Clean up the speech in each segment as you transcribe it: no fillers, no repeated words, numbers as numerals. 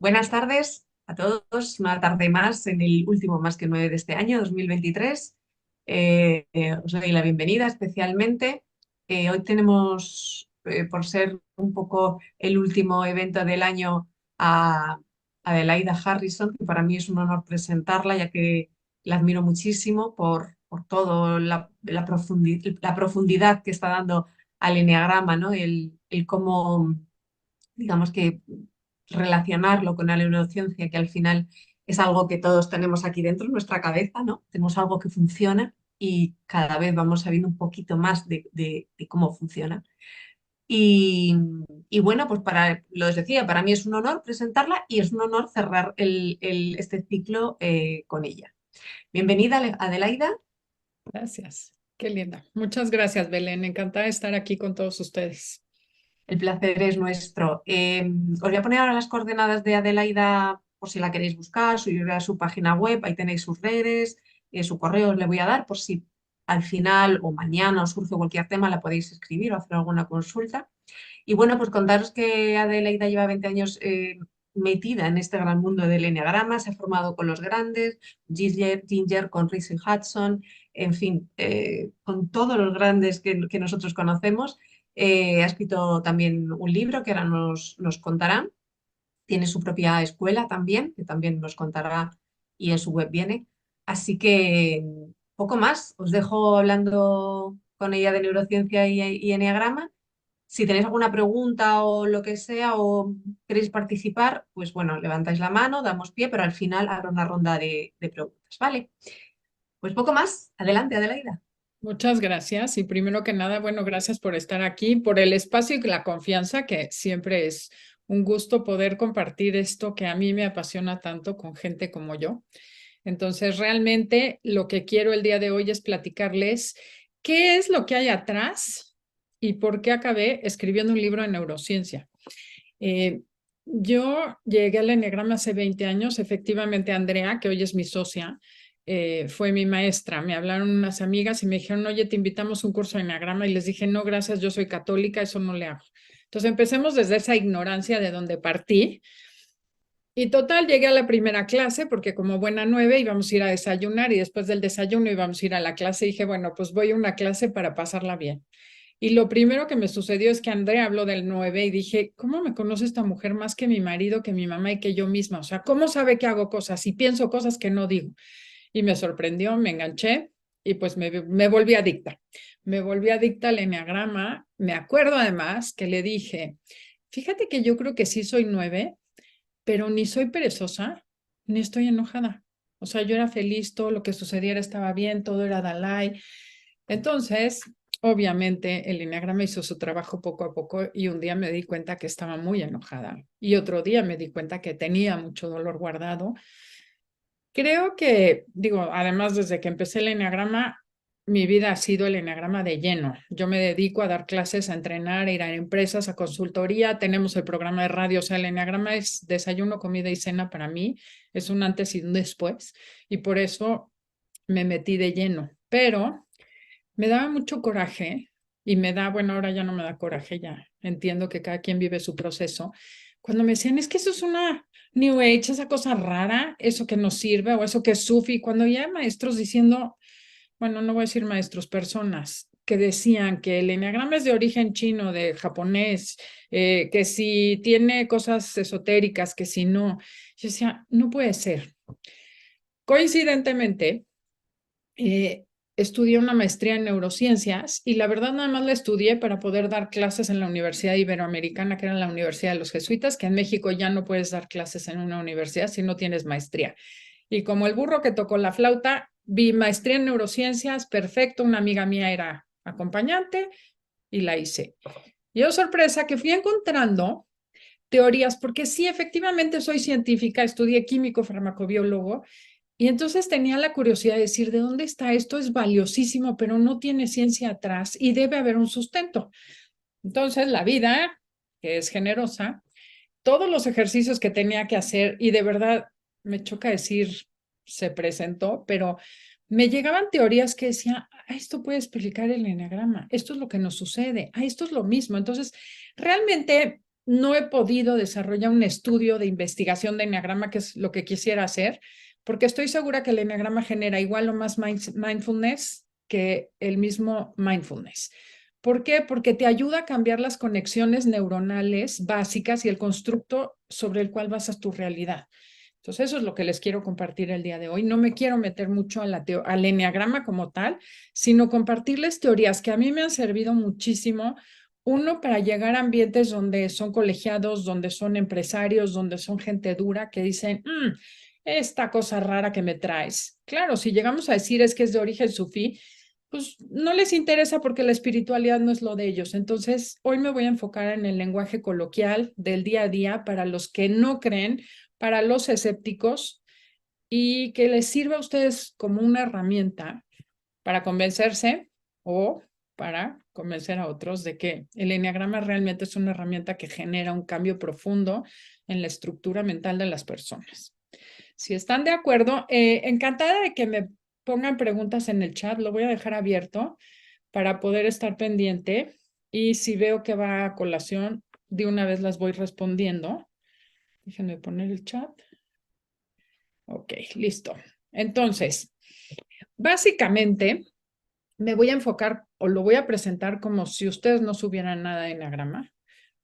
Buenas tardes a todos, una tarde más en el último más que nueve de este año, 2023. Os doy la bienvenida especialmente. Hoy tenemos, por ser un poco el último evento del año, a Adelaida Harrison, que para mí es un honor presentarla, ya que la admiro muchísimo por todo la profundidad que está dando al eneagrama, ¿no? El cómo, digamos que relacionarlo con la neurociencia, que al final es algo que todos tenemos aquí dentro en nuestra cabeza, ¿no? Tenemos algo que funciona y cada vez vamos sabiendo un poquito más de cómo funciona. Y, y bueno, pues lo os decía, para mí es un honor presentarla y es un honor cerrar este ciclo con ella. Bienvenida, Adelaida. Gracias. Qué linda. Muchas gracias, Belén. Encantada de estar aquí con todos ustedes. El placer es nuestro. Os voy a poner ahora las coordenadas de Adelaida por si la queréis buscar, subir a su página web, ahí tenéis sus redes, su correo os le voy a dar por si al final o mañana os surge cualquier tema, la podéis escribir o hacer alguna consulta. Y bueno, pues contaros que Adelaida lleva 20 años metida en este gran mundo del enneagrama, se ha formado con los grandes, Ginger con Reese Hudson, en fin, con todos los grandes que nosotros conocemos. Ha escrito también un libro que ahora nos contará. Tiene su propia escuela también, que también nos contará y en su web viene. Así que poco más. Os dejo hablando con ella de neurociencia y enneagrama. Si tenéis alguna pregunta o lo que sea o queréis participar, pues bueno, levantáis la mano, damos pie, pero al final habrá una ronda de preguntas, ¿vale? Pues poco más. Adelante, Adelaida. Muchas gracias. Y primero que nada, bueno, gracias por estar aquí, por el espacio y la confianza, que siempre es un gusto poder compartir esto que a mí me apasiona tanto con gente como yo. Entonces, realmente lo que quiero el día de hoy es platicarles qué es lo que hay atrás y por qué acabé escribiendo un libro de neurociencia. Eh, yo llegué al Enneagrama hace 20 años. Efectivamente, Andrea, que hoy es mi socia, fue mi maestra. Me hablaron unas amigas y me dijeron, oye, te invitamos a un curso de Enneagrama. Y les dije, no, gracias, yo soy católica, eso no le hago. Entonces empecemos desde esa ignorancia de donde partí. Y total, llegué a la primera clase porque como buena nueve íbamos a ir a desayunar y después del desayuno íbamos a ir a la clase y dije, bueno, pues voy a una clase para pasarla bien. Y lo primero que me sucedió es que Andrea habló del 9 y dije, ¿cómo me conoce esta mujer más que mi marido, que mi mamá y que yo misma? O sea, ¿cómo sabe que hago cosas y pienso cosas que no digo? Y me sorprendió, me enganché y pues me volví adicta. Me volví adicta al eneagrama. Me acuerdo además que le dije, fíjate que yo creo que sí soy 9, pero ni soy perezosa, ni estoy enojada. O sea, yo era feliz, todo lo que sucediera estaba bien, todo era Dalai. Entonces, obviamente, el enneagrama hizo su trabajo poco a poco y un día me di cuenta que estaba muy enojada y otro día me di cuenta que tenía mucho dolor guardado. Creo que, digo, además desde que empecé el enneagrama, mi vida ha sido el enneagrama de lleno. Yo me dedico a dar clases, a entrenar, a ir a empresas, a consultoría. Tenemos el programa de radio, o sea, el enneagrama es desayuno, comida y cena para mí. Es un antes y un después. Y por eso me metí de lleno. Pero me daba mucho coraje y me da, bueno, ahora ya no me da coraje, ya entiendo que cada quien vive su proceso. Cuando me decían, es que eso es una New Age, esa cosa rara, eso que nos sirve o eso que es Sufi, cuando ya hay maestros diciendo, bueno, no voy a decir maestros, personas que decían que el eneagrama es de origen chino, de japonés, que si tiene cosas esotéricas, que si no, yo decía, no puede ser. Coincidentemente, eh, estudié una maestría en neurociencias y la verdad nada más la estudié para poder dar clases en la Universidad Iberoamericana, que era la Universidad de los Jesuitas, que en México ya no puedes dar clases en una universidad si no tienes maestría. Y como el burro que tocó la flauta, vi maestría en neurociencias, perfecto, una amiga mía era acompañante y la hice. Y yo, sorpresa, que fui encontrando teorías, porque sí, efectivamente soy científica, estudié químico farmacobiólogo, y entonces tenía la curiosidad de decir, ¿de dónde está esto? Es valiosísimo, pero no tiene ciencia atrás y debe haber un sustento. Entonces, la vida, que es generosa, todos los ejercicios que tenía que hacer, y de verdad me choca decir, se presentó, pero me llegaban teorías que decía, esto puede explicar el eneagrama, esto es lo que nos sucede, esto es lo mismo. Entonces, realmente no he podido desarrollar un estudio de investigación de eneagrama, que es lo que quisiera hacer, porque estoy segura que el eneagrama genera igual o más mindfulness que el mismo mindfulness. ¿Por qué? Porque te ayuda a cambiar las conexiones neuronales básicas y el constructo sobre el cual basas tu realidad. Entonces, eso es lo que les quiero compartir el día de hoy. No me quiero meter mucho al eneagrama como tal, sino compartirles teorías que a mí me han servido muchísimo. Uno, para llegar a ambientes donde son colegiados, donde son empresarios, donde son gente dura, que dicen, esta cosa rara que me traes. Claro, si llegamos a decir es que es de origen sufí, pues no les interesa porque la espiritualidad no es lo de ellos. Entonces, hoy me voy a enfocar en el lenguaje coloquial del día a día para los que no creen, para los escépticos, y que les sirva a ustedes como una herramienta para convencerse o para convencer a otros de que el eneagrama realmente es una herramienta que genera un cambio profundo en la estructura mental de las personas. Si están de acuerdo, encantada de que me pongan preguntas en el chat, lo voy a dejar abierto para poder estar pendiente, y si veo que va a colación, de una vez las voy respondiendo. Déjenme poner el chat. Ok, listo. Entonces, básicamente me voy a enfocar o lo voy a presentar como si ustedes no supieran nada de eneagrama,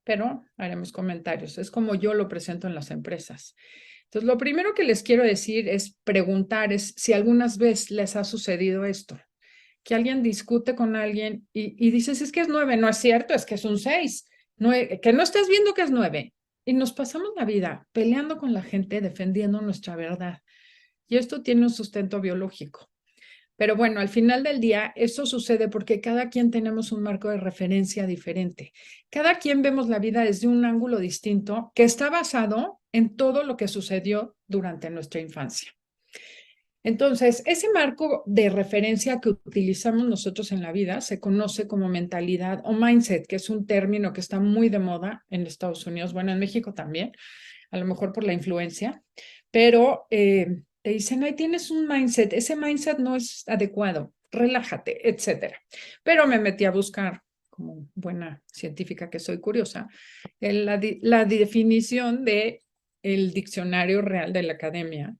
pero haremos comentarios. Es como yo lo presento en las empresas. Entonces, lo primero que les quiero decir es preguntar si algunas veces les ha sucedido esto, que alguien discute con alguien y dices, es que es 9, no es cierto, es que es un 6, que no estás viendo que es 9. Y nos pasamos la vida peleando con la gente, defendiendo nuestra verdad. Y esto tiene un sustento biológico. Pero bueno, al final del día, eso sucede porque cada quien tenemos un marco de referencia diferente. Cada quien vemos la vida desde un ángulo distinto que está basado en todo lo que sucedió durante nuestra infancia. Entonces, ese marco de referencia que utilizamos nosotros en la vida se conoce como mentalidad o mindset, que es un término que está muy de moda en Estados Unidos, bueno, en México también, a lo mejor por la influencia, pero te dicen, ahí tienes un mindset, ese mindset no es adecuado, relájate, etcétera. Pero me metí a buscar, como buena científica que soy curiosa, la definición de el diccionario real de la academia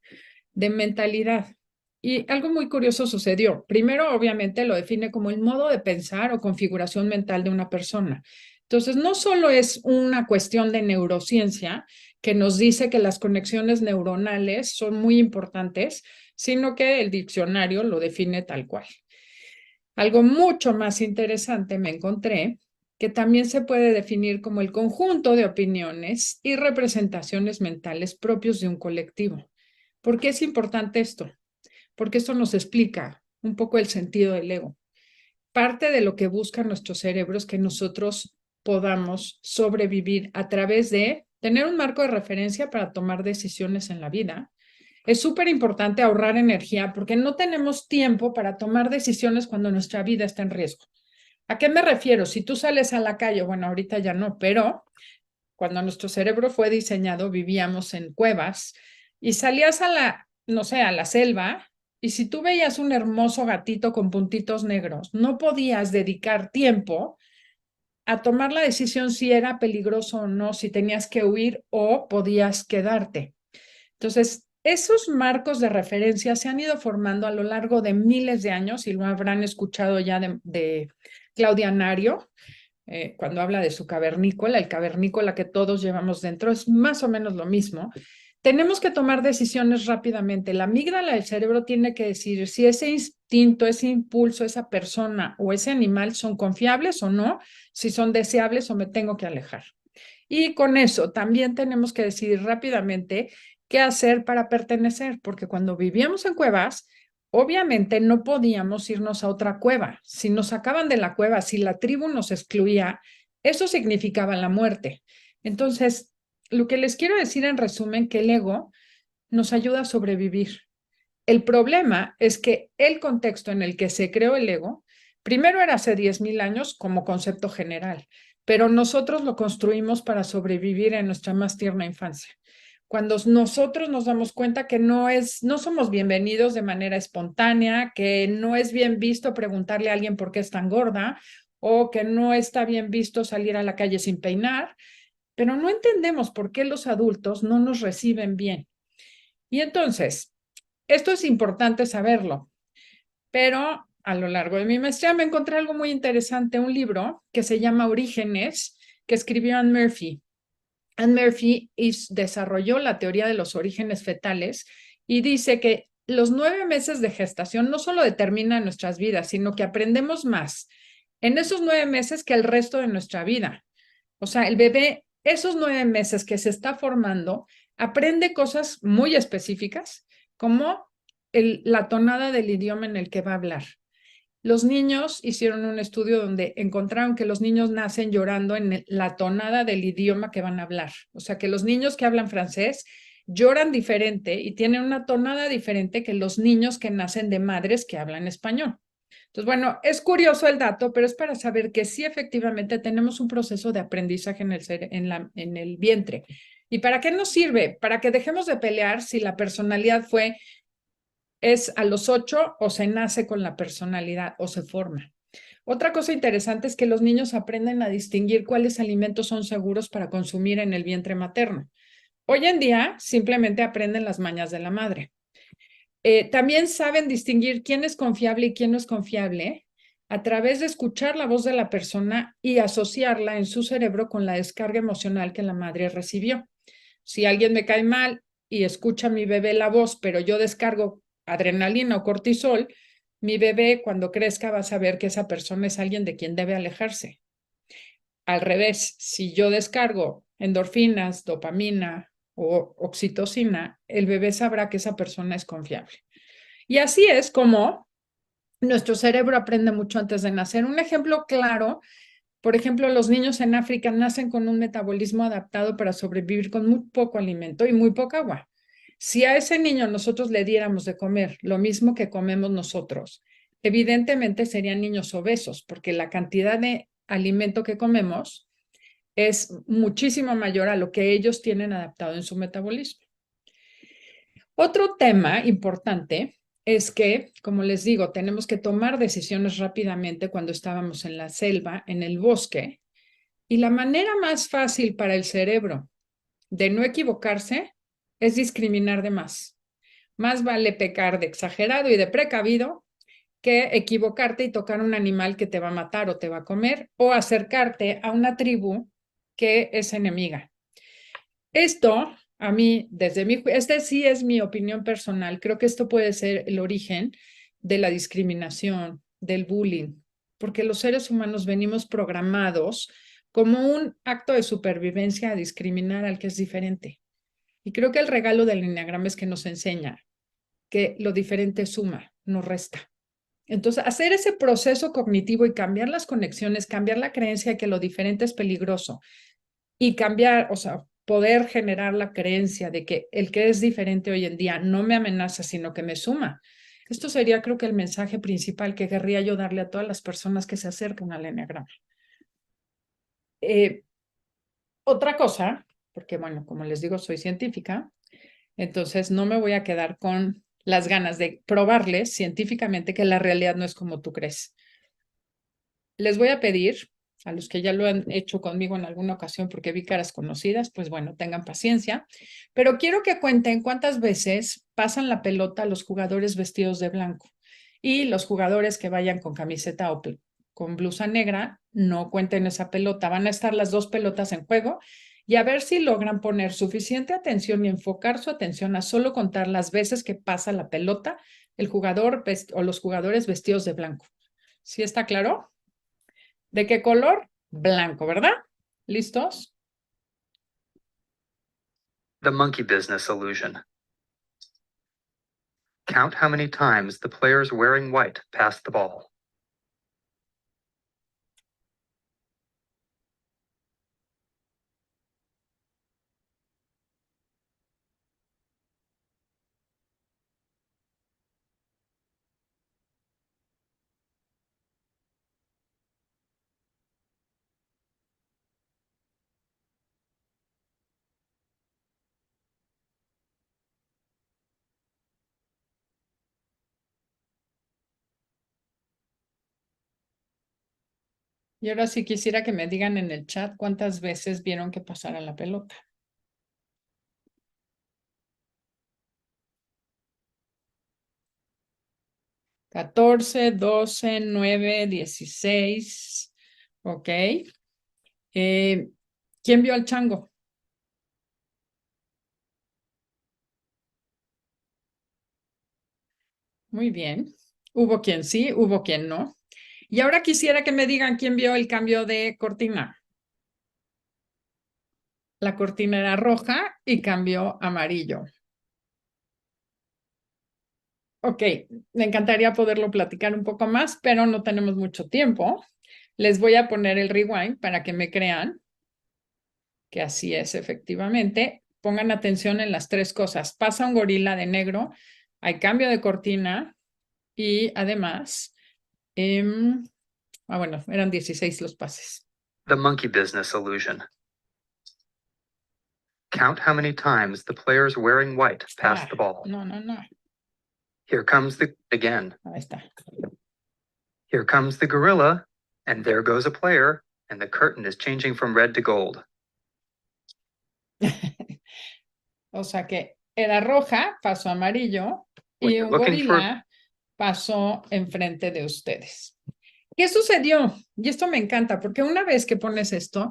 de mentalidad. Y algo muy curioso sucedió. Primero, obviamente, lo define como el modo de pensar o configuración mental de una persona. Entonces, no solo es una cuestión de neurociencia que nos dice que las conexiones neuronales son muy importantes, sino que el diccionario lo define tal cual. Algo mucho más interesante me encontré, que también se puede definir como el conjunto de opiniones y representaciones mentales propios de un colectivo. ¿Por qué es importante esto? Porque esto nos explica un poco el sentido del ego. Parte de lo que busca nuestro cerebro es que nosotros podamos sobrevivir a través de tener un marco de referencia para tomar decisiones en la vida. Es súper importante ahorrar energía porque no tenemos tiempo para tomar decisiones cuando nuestra vida está en riesgo. ¿A qué me refiero? Si tú sales a la calle, bueno, ahorita ya no, pero cuando nuestro cerebro fue diseñado, vivíamos en cuevas y salías no sé, a la selva, y si tú veías un hermoso gatito con puntitos negros, no podías dedicar tiempo a tomar la decisión si era peligroso o no, si tenías que huir o podías quedarte. Entonces, esos marcos de referencia se han ido formando a lo largo de miles de años, y lo habrán escuchado ya de Claudia Nario, cuando habla de su cavernícola, el cavernícola que todos llevamos dentro, es más o menos lo mismo. Tenemos que tomar decisiones rápidamente. La amígdala del cerebro tiene que decir si ese instinto, ese impulso, esa persona o ese animal son confiables o no, si son deseables o me tengo que alejar. Y con eso también tenemos que decidir rápidamente qué hacer para pertenecer, porque cuando vivíamos en cuevas, obviamente no podíamos irnos a otra cueva. Si nos sacaban de la cueva, si la tribu nos excluía, eso significaba la muerte. Entonces, lo que les quiero decir en resumen, que el ego nos ayuda a sobrevivir. El problema es que el contexto en el que se creó el ego, primero era hace 10,000 años como concepto general, pero nosotros lo construimos para sobrevivir en nuestra más tierna infancia. Cuando nosotros nos damos cuenta que no somos bienvenidos de manera espontánea, que no es bien visto preguntarle a alguien por qué es tan gorda, o que no está bien visto salir a la calle sin peinar, pero no entendemos por qué los adultos no nos reciben bien. Y entonces, esto es importante saberlo, pero a lo largo de mi maestría me encontré algo muy interesante, un libro que se llama Orígenes, que escribió Anne Murphy. Anne Murphy desarrolló la teoría de los orígenes fetales y dice que los 9 meses de gestación no solo determinan nuestras vidas, sino que aprendemos más en esos 9 meses que el resto de nuestra vida. O sea, el bebé, esos 9 meses que se está formando, aprende cosas muy específicas, como la tonada del idioma en el que va a hablar. Los niños hicieron un estudio donde encontraron que los niños nacen llorando en la tonada del idioma que van a hablar. O sea, que los niños que hablan francés lloran diferente y tienen una tonada diferente que los niños que nacen de madres que hablan español. Entonces, bueno, es curioso el dato, pero es para saber que sí efectivamente tenemos un proceso de aprendizaje en el vientre. ¿Y para qué nos sirve? Para que dejemos de pelear si la personalidad es a los 8 o se nace con la personalidad o se forma. Otra cosa interesante es que los niños aprenden a distinguir cuáles alimentos son seguros para consumir en el vientre materno. Hoy en día simplemente aprenden las mañas de la madre. También saben distinguir quién es confiable y quién no es confiable a través de escuchar la voz de la persona y asociarla en su cerebro con la descarga emocional que la madre recibió. Si alguien me cae mal y escucha a mi bebé la voz, pero yo descargo adrenalina o cortisol, mi bebé cuando crezca va a saber que esa persona es alguien de quien debe alejarse. Al revés, si yo descargo endorfinas, dopamina o oxitocina, el bebé sabrá que esa persona es confiable. Y así es como nuestro cerebro aprende mucho antes de nacer. Un ejemplo claro, por ejemplo, los niños en África nacen con un metabolismo adaptado para sobrevivir con muy poco alimento y muy poca agua. Si a ese niño nosotros le diéramos de comer lo mismo que comemos nosotros, evidentemente serían niños obesos, porque la cantidad de alimento que comemos es muchísimo mayor a lo que ellos tienen adaptado en su metabolismo. Otro tema importante es que, como les digo, tenemos que tomar decisiones rápidamente cuando estábamos en la selva, en el bosque, y la manera más fácil para el cerebro de no equivocarse es discriminar de más. Más vale pecar de exagerado y de precavido que equivocarte y tocar un animal que te va a matar o te va a comer o acercarte a una tribu que es enemiga. Esto, a mí, este sí es mi opinión personal, creo que esto puede ser el origen de la discriminación, del bullying, porque los seres humanos venimos programados como un acto de supervivencia a discriminar al que es diferente. Y creo que el regalo del enneagrama es que nos enseña que lo diferente suma, no resta. Entonces, hacer ese proceso cognitivo y cambiar las conexiones, cambiar la creencia de que lo diferente es peligroso y cambiar, o sea, poder generar la creencia de que el que es diferente hoy en día no me amenaza, sino que me suma. Esto sería, creo que, el mensaje principal que querría yo darle a todas las personas que se acercan al enneagrama. Eh, Otra cosa, porque bueno, como les digo, soy científica, entonces no me voy a quedar con las ganas de probarles científicamente que la realidad no es como tú crees. Les voy a pedir a los que ya lo han hecho conmigo en alguna ocasión porque vi caras conocidas, pues bueno, tengan paciencia, pero quiero que cuenten cuántas veces pasan la pelota a los jugadores vestidos de blanco y los jugadores que vayan con camiseta o con blusa negra, no cuenten esa pelota, van a estar las dos pelotas en juego y a ver si logran poner suficiente atención y enfocar su atención a solo contar las veces que pasa la pelota el jugador o los jugadores vestidos de blanco. ¿Sí está claro? ¿De qué color? Blanco, ¿verdad? ¿Listos? The monkey business illusion. Count how many times the players wearing white pass the ball. Y ahora sí quisiera que me digan en el chat cuántas veces vieron que pasara la pelota. $14, $12, $9, $16. Ok. ¿Quién vio al chango? Muy bien. Hubo quien sí, hubo quien no. Y ahora quisiera que me digan quién vio el cambio de cortina. La cortina era roja y cambió a amarillo. Ok, me encantaría poderlo platicar un poco más, pero no tenemos mucho tiempo. Les voy a poner el rewind para que me crean que así es efectivamente. Pongan atención en las tres cosas. Pasa un gorila de negro, hay cambio de cortina y además, bueno, eran 16 los pases. The monkey business illusion. Count how many times the players wearing white pass the ball. No. Here comes again. Ahí está. Here comes the gorilla, and there goes a player, and the curtain is changing from red to gold. O sea que era roja, pasó a amarillo When y you're un looking for- gorila pasó enfrente de ustedes. ¿Qué sucedió? Y esto me encanta, porque una vez que pones esto,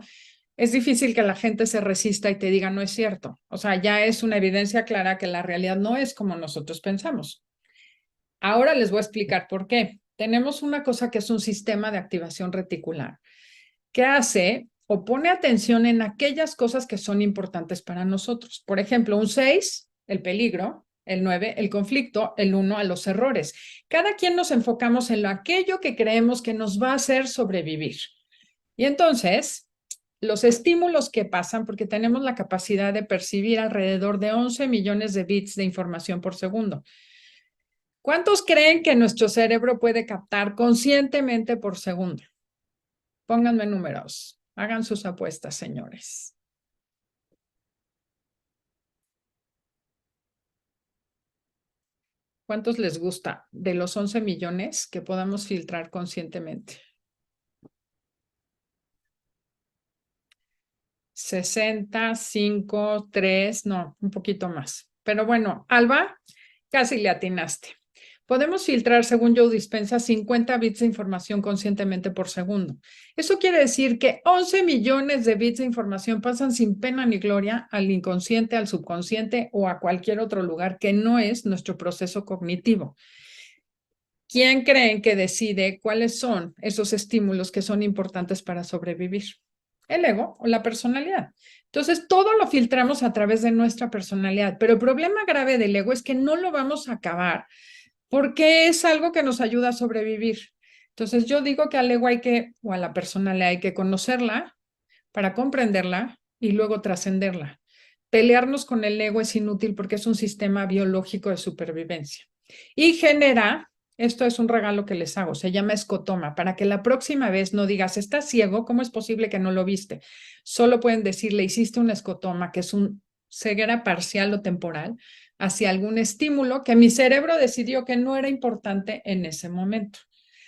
es difícil que la gente se resista y te diga no es cierto. O sea, ya es una evidencia clara que la realidad no es como nosotros pensamos. Ahora les voy a explicar por qué. Tenemos una cosa que es un sistema de activación reticular, que hace o pone atención en aquellas cosas que son importantes para nosotros. Por ejemplo, un 6, el peligro; el 9, el conflicto; el 1, a los errores. Cada quien nos enfocamos en aquello que creemos que nos va a hacer sobrevivir. Y entonces, los estímulos que pasan, porque tenemos la capacidad de percibir alrededor de 11 millones de bits de información por segundo. ¿Cuántos creen que nuestro cerebro puede captar conscientemente por segundo? Pónganme números. Hagan sus apuestas, señores. ¿Cuántos les gusta de los 11 millones que podamos filtrar conscientemente? 60, 5, 3, no, un poquito más. Pero bueno, Alba, casi le atinaste. Podemos filtrar, según Joe Dispenza, 50 bits de información conscientemente por segundo. Eso quiere decir que 11 millones de bits de información pasan sin pena ni gloria al inconsciente, al subconsciente o a cualquier otro lugar que no es nuestro proceso cognitivo. ¿Quién creen que decide cuáles son esos estímulos que son importantes para sobrevivir? ¿El ego o la personalidad? Entonces, todo lo filtramos a través de nuestra personalidad, pero el problema grave del ego es que no lo vamos a acabar porque es algo que nos ayuda a sobrevivir. Entonces, yo digo que al ego o a la personalidad hay que conocerla para comprenderla y luego trascenderla. Pelearnos con el ego es inútil porque es un sistema biológico de supervivencia y genera, esto es un regalo que les hago, se llama escotoma, para que la próxima vez no digas, estás ciego, ¿cómo es posible que no lo viste? Solo pueden decirle, hiciste un escotoma, que es un ceguera parcial o temporal hacia algún estímulo que mi cerebro decidió que no era importante en ese momento.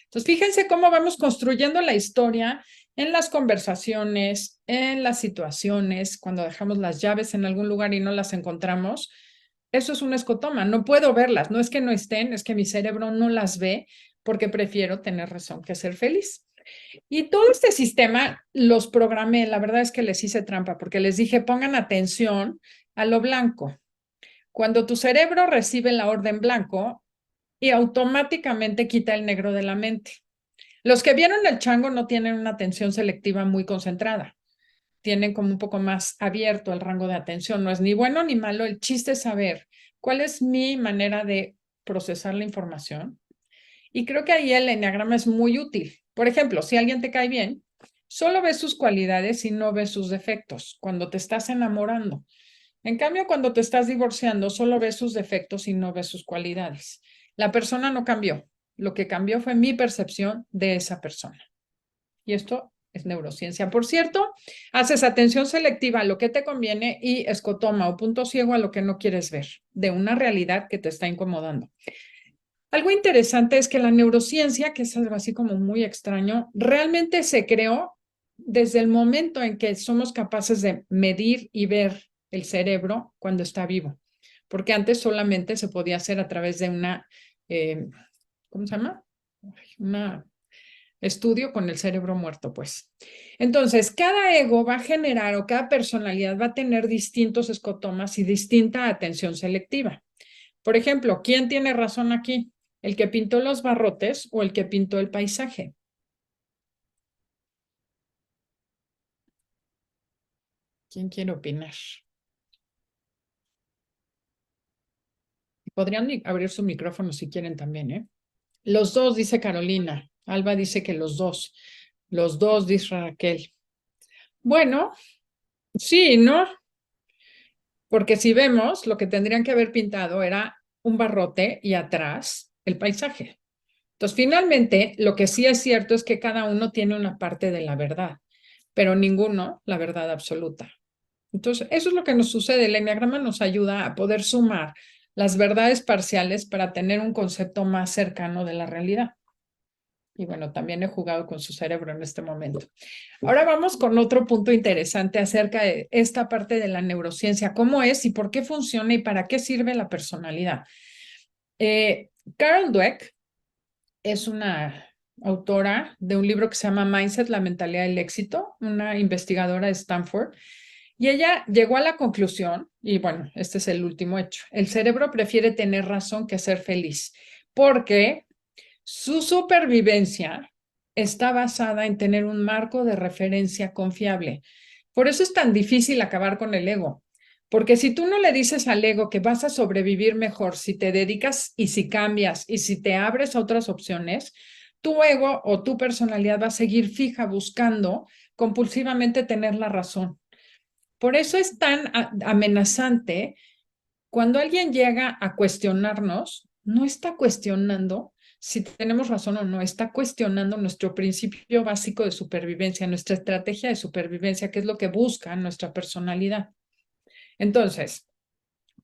Entonces, fíjense cómo vamos construyendo la historia en las conversaciones, en las situaciones, cuando dejamos las llaves en algún lugar y no las encontramos. Eso es un escotoma, no puedo verlas, no es que no estén, es que mi cerebro no las ve porque prefiero tener razón que ser feliz. Y todo este sistema los programé, la verdad es que les hice trampa porque les dije pongan atención a lo blanco. Cuando tu cerebro recibe la orden blanco y automáticamente quita el negro de la mente. Los que vieron el chango no tienen una atención selectiva muy concentrada. Tienen como un poco más abierto el rango de atención. No es ni bueno ni malo. El chiste es saber cuál es mi manera de procesar la información. Y creo que ahí el enneagrama es muy útil. Por ejemplo, si alguien te cae bien, solo ves sus cualidades y no ves sus defectos cuando te estás enamorando. En cambio, cuando te estás divorciando, solo ves sus defectos y no ves sus cualidades. La persona no cambió. Lo que cambió fue mi percepción de esa persona. Y esto es neurociencia. Por cierto, haces atención selectiva a lo que te conviene y escotoma o punto ciego a lo que no quieres ver, de una realidad que te está incomodando. Algo interesante es que la neurociencia, que es algo así como muy extraño, realmente se creó desde el momento en que somos capaces de medir y ver el cerebro cuando está vivo, porque antes solamente se podía hacer a través de una, ¿cómo se llama? Un estudio con el cerebro muerto, pues. Entonces, cada ego va a generar o cada personalidad va a tener distintos escotomas y distinta atención selectiva. Por ejemplo, ¿quién tiene razón aquí? ¿El que pintó los barrotes o el que pintó el paisaje? ¿Quién quiere opinar? Podrían abrir su micrófono si quieren también, ¿eh? Los dos, dice Carolina. Alba dice que los dos. Los dos, dice Raquel. Bueno, sí, ¿no? Porque si vemos, lo que tendrían que haber pintado era un barrote y atrás el paisaje. Entonces, finalmente, lo que sí es cierto es que cada uno tiene una parte de la verdad, pero ninguno la verdad absoluta. Entonces, eso es lo que nos sucede. El eneagrama nos ayuda a poder sumar las verdades parciales para tener un concepto más cercano de la realidad. Y bueno, también he jugado con su cerebro en este momento. Ahora vamos con otro punto interesante acerca de esta parte de la neurociencia, cómo es y por qué funciona y para qué sirve la personalidad. Carol Dweck es una autora de un libro que se llama Mindset, la mentalidad del éxito, una investigadora de Stanford. Y ella llegó a la conclusión, y bueno, este es el último hecho, el cerebro prefiere tener razón que ser feliz, porque su supervivencia está basada en tener un marco de referencia confiable. Por eso es tan difícil acabar con el ego, porque si tú no le dices al ego que vas a sobrevivir mejor si te dedicas y si cambias y si te abres a otras opciones, tu ego o tu personalidad va a seguir fija buscando compulsivamente tener la razón. Por eso es tan amenazante cuando alguien llega a cuestionarnos, no está cuestionando si tenemos razón o no, está cuestionando nuestro principio básico de supervivencia, nuestra estrategia de supervivencia, que es lo que busca nuestra personalidad. Entonces,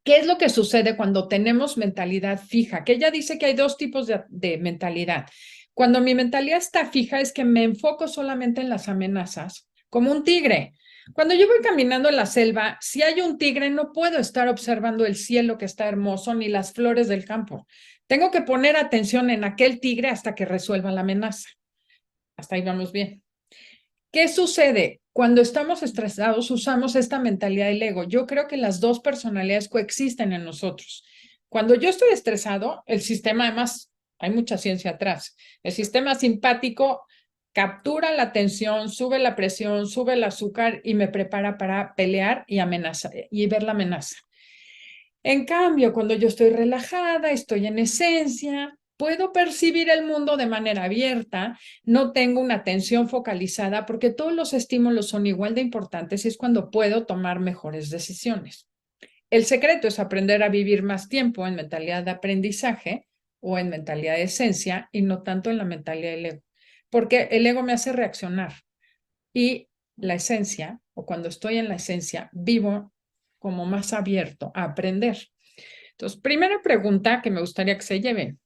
¿qué es lo que sucede cuando tenemos mentalidad fija? Que ella dice que hay dos tipos de mentalidad. Cuando mi mentalidad está fija es que me enfoco solamente en las amenazas, como un tigre. Cuando yo voy caminando en la selva, si hay un tigre, no puedo estar observando el cielo que está hermoso ni las flores del campo. Tengo que poner atención en aquel tigre hasta que resuelva la amenaza. Hasta ahí vamos bien. ¿Qué sucede? Cuando estamos estresados, usamos esta mentalidad del ego. Yo creo que las dos personalidades coexisten en nosotros. Cuando yo estoy estresado, el sistema, además, hay mucha ciencia atrás. El sistema simpático captura la tensión, sube la presión, sube el azúcar y me prepara para pelear y amenazar y ver la amenaza. En cambio, cuando yo estoy relajada, estoy en esencia, puedo percibir el mundo de manera abierta, no tengo una atención focalizada porque todos los estímulos son igual de importantes y es cuando puedo tomar mejores decisiones. El secreto es aprender a vivir más tiempo en mentalidad de aprendizaje o en mentalidad de esencia y no tanto en la mentalidad del ego, porque el ego me hace reaccionar y la esencia, o cuando estoy en la esencia, vivo como más abierto a aprender. Entonces, primera pregunta que me gustaría que se lleven.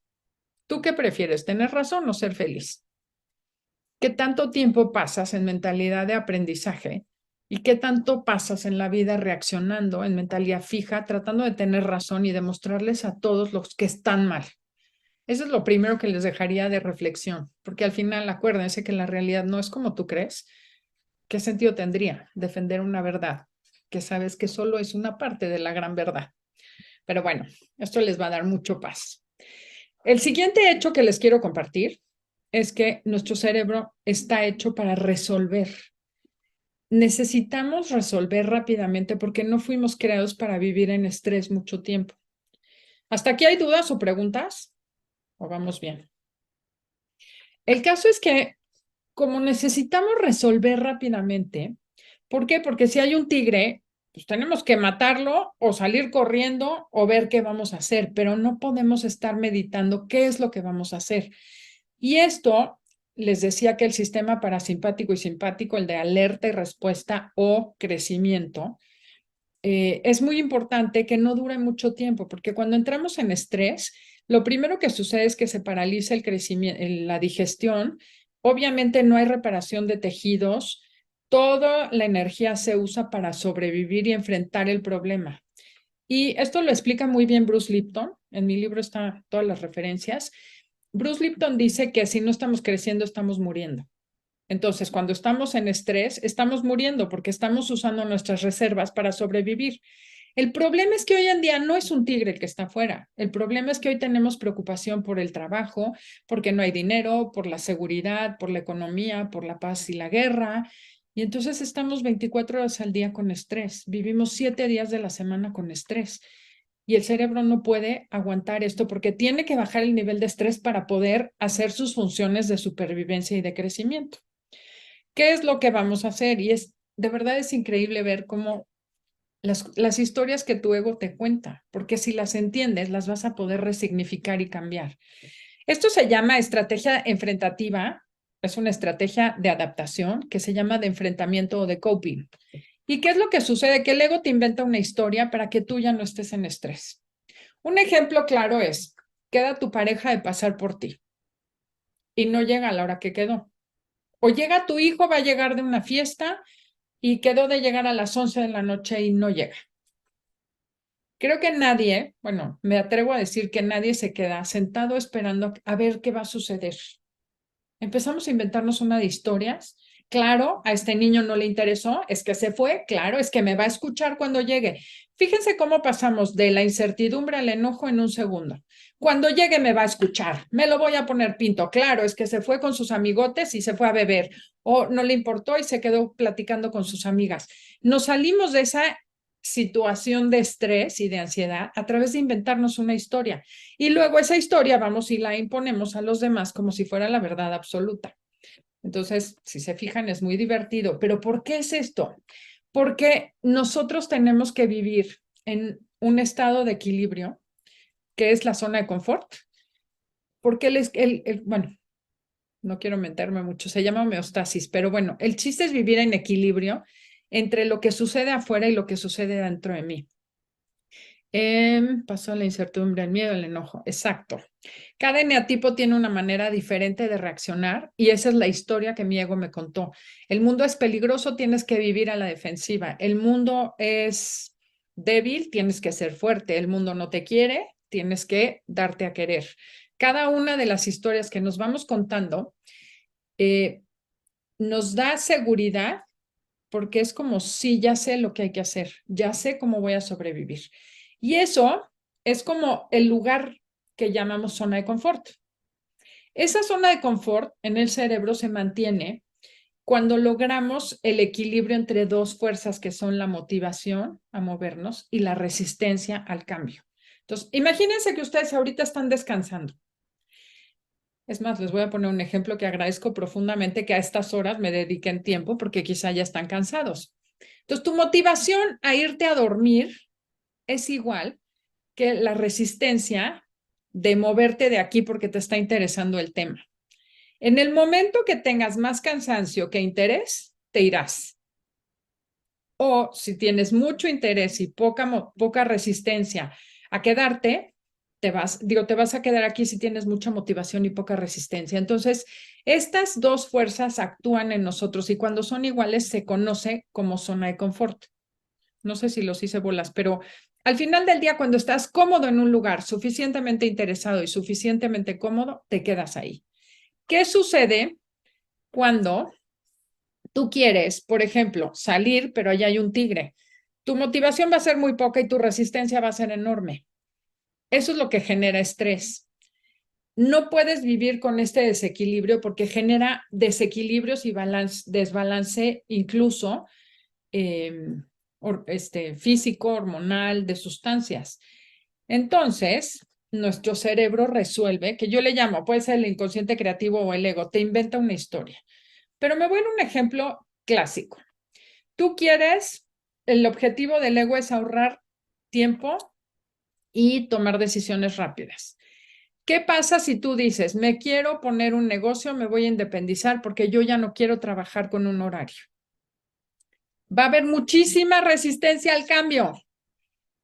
¿Tú qué prefieres, tener razón o ser feliz? ¿Qué tanto tiempo pasas en mentalidad de aprendizaje y qué tanto pasas en la vida reaccionando en mentalidad fija, tratando de tener razón y demostrarles a todos los que están mal? Eso es lo primero que les dejaría de reflexión, porque al final acuérdense que la realidad no es como tú crees. ¿Qué sentido tendría defender una verdad que sabes que solo es una parte de la gran verdad? Pero bueno, esto les va a dar mucho paz. El siguiente hecho que les quiero compartir es que nuestro cerebro está hecho para resolver. Necesitamos resolver rápidamente porque no fuimos creados para vivir en estrés mucho tiempo. ¿Hasta aquí hay dudas o preguntas? ¿O vamos bien? El caso es que como necesitamos resolver rápidamente, ¿por qué? Porque si hay un tigre, pues tenemos que matarlo o salir corriendo o ver qué vamos a hacer, pero no podemos estar meditando qué es lo que vamos a hacer. Y esto, les decía que el sistema parasimpático y simpático, el de alerta y respuesta o crecimiento, es muy importante que no dure mucho tiempo, porque cuando entramos en estrés, lo primero que sucede es que se paraliza el crecimiento, la digestión. Obviamente no hay reparación de tejidos. Toda la energía se usa para sobrevivir y enfrentar el problema. Y esto lo explica muy bien Bruce Lipton. En mi libro están todas las referencias. Bruce Lipton dice que si no estamos creciendo, estamos muriendo. Entonces, cuando estamos en estrés, estamos muriendo porque estamos usando nuestras reservas para sobrevivir. El problema es que hoy en día no es un tigre el que está afuera. El problema es que hoy tenemos preocupación por el trabajo, porque no hay dinero, por la seguridad, por la economía, por la paz y la guerra. Y entonces estamos 24 horas al día con estrés. Vivimos 7 días de la semana con estrés. Y el cerebro no puede aguantar esto porque tiene que bajar el nivel de estrés para poder hacer sus funciones de supervivencia y de crecimiento. ¿Qué es lo que vamos a hacer? Y de verdad es increíble ver cómo las historias que tu ego te cuenta, porque si las entiendes, las vas a poder resignificar y cambiar. Esto se llama estrategia enfrentativa, es una estrategia de adaptación que se llama de enfrentamiento o de coping. ¿Y qué es lo que sucede? Que el ego te inventa una historia para que tú ya no estés en estrés. Un ejemplo claro es, queda tu pareja de pasar por ti y no llega a la hora que quedó. O llega tu hijo, va a llegar de una fiesta y quedó de llegar a las 11 de la noche y no llega. Creo que nadie, bueno, me atrevo a decir que nadie se queda sentado esperando a ver qué va a suceder. Empezamos a inventarnos una de historias. Claro, a este niño no le interesó, es que se fue, claro, es que me va a escuchar cuando llegue. Fíjense cómo pasamos de la incertidumbre al enojo en un segundo. Cuando llegue me va a escuchar, me lo voy a poner pinto, claro, es que se fue con sus amigotes y se fue a beber, o no le importó y se quedó platicando con sus amigas. Nos salimos de esa situación de estrés y de ansiedad a través de inventarnos una historia. Y luego esa historia vamos y la imponemos a los demás como si fuera la verdad absoluta. Entonces, si se fijan, es muy divertido. ¿Pero por qué es esto? Porque nosotros tenemos que vivir en un estado de equilibrio, que es la zona de confort, porque bueno, no quiero meterme mucho, se llama homeostasis, pero bueno, el chiste es vivir en equilibrio entre lo que sucede afuera y lo que sucede dentro de mí. Pasó la incertidumbre, el miedo, el enojo. Exacto. Cada eneatipo tiene una manera diferente de reaccionar y esa es la historia que mi ego me contó. El mundo es peligroso, tienes que vivir a la defensiva. El mundo es débil, tienes que ser fuerte. El mundo no te quiere, tienes que darte a querer. Cada una de las historias que nos vamos contando nos da seguridad porque es como si ya sé lo que hay que hacer, ya sé cómo voy a sobrevivir. Y eso es como el lugar que llamamos zona de confort. Esa zona de confort en el cerebro se mantiene cuando logramos el equilibrio entre dos fuerzas que son la motivación a movernos y la resistencia al cambio. Entonces, imagínense que ustedes ahorita están descansando. Es más, les voy a poner un ejemplo que agradezco profundamente que a estas horas me dediquen tiempo porque quizá ya están cansados. Entonces, tu motivación a irte a dormir es igual que la resistencia de moverte de aquí porque te está interesando el tema. En el momento que tengas más cansancio que interés, te irás. O si tienes mucho interés y poca resistencia a quedarte, te vas a quedar aquí si tienes mucha motivación y poca resistencia. Entonces, estas dos fuerzas actúan en nosotros y cuando son iguales se conoce como zona de confort. No sé si los hice bolas, pero al final del día, cuando estás cómodo en un lugar, suficientemente interesado y suficientemente cómodo, te quedas ahí. ¿Qué sucede cuando tú quieres, por ejemplo, salir, pero allá hay un tigre? Tu motivación va a ser muy poca y tu resistencia va a ser enorme. Eso es lo que genera estrés. No puedes vivir con este desequilibrio porque genera desequilibrios y desbalance incluso físico, hormonal, de sustancias. Entonces, nuestro cerebro resuelve, que yo le llamo, puede ser el inconsciente creativo o el ego, te inventa una historia. Pero me voy a un ejemplo clásico. Tú quieres, el objetivo del ego es ahorrar tiempo y tomar decisiones rápidas. ¿Qué pasa si tú dices, me quiero poner un negocio, me voy a independizar porque yo ya no quiero trabajar con un horario? Va a haber muchísima resistencia al cambio.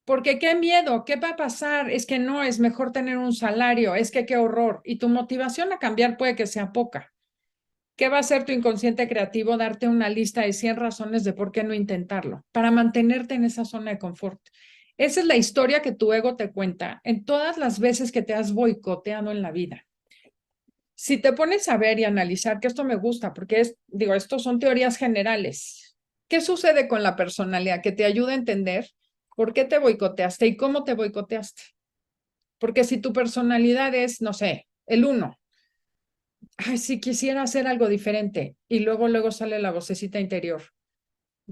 Porque qué miedo, qué va a pasar, es que no, es mejor tener un salario, es que qué horror. Y tu motivación a cambiar puede que sea poca. ¿Qué va a hacer tu inconsciente creativo? Darte una lista de 100 razones de por qué no intentarlo, para mantenerte en esa zona de confort. Esa es la historia que tu ego te cuenta en todas las veces que te has boicoteado en la vida. Si te pones a ver y analizar, que esto me gusta, porque estos son teorías generales. ¿Qué sucede con la personalidad? Que te ayuda a entender por qué te boicoteaste y cómo te boicoteaste. Porque si tu personalidad es, no sé, el 1, ay, si quisiera hacer algo diferente, y luego sale la vocecita interior,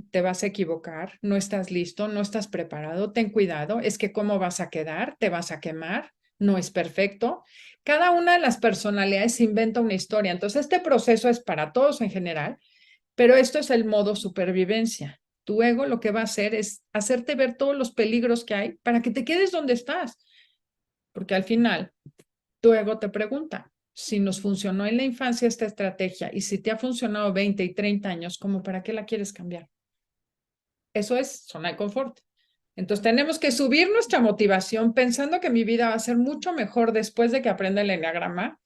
te vas a equivocar, no estás listo, no estás preparado, ten cuidado, es que cómo vas a quedar, te vas a quemar, no es perfecto. Cada una de las personalidades inventa una historia, entonces este proceso es para todos en general, pero esto es el modo supervivencia. Tu ego lo que va a hacer es hacerte ver todos los peligros que hay para que te quedes donde estás, porque al final tu ego te pregunta, si nos funcionó en la infancia esta estrategia y si te ha funcionado 20 y 30 años, ¿cómo para qué la quieres cambiar? Eso es zona de confort. Entonces tenemos que subir nuestra motivación pensando que mi vida va a ser mucho mejor después de que aprenda el enneagrama,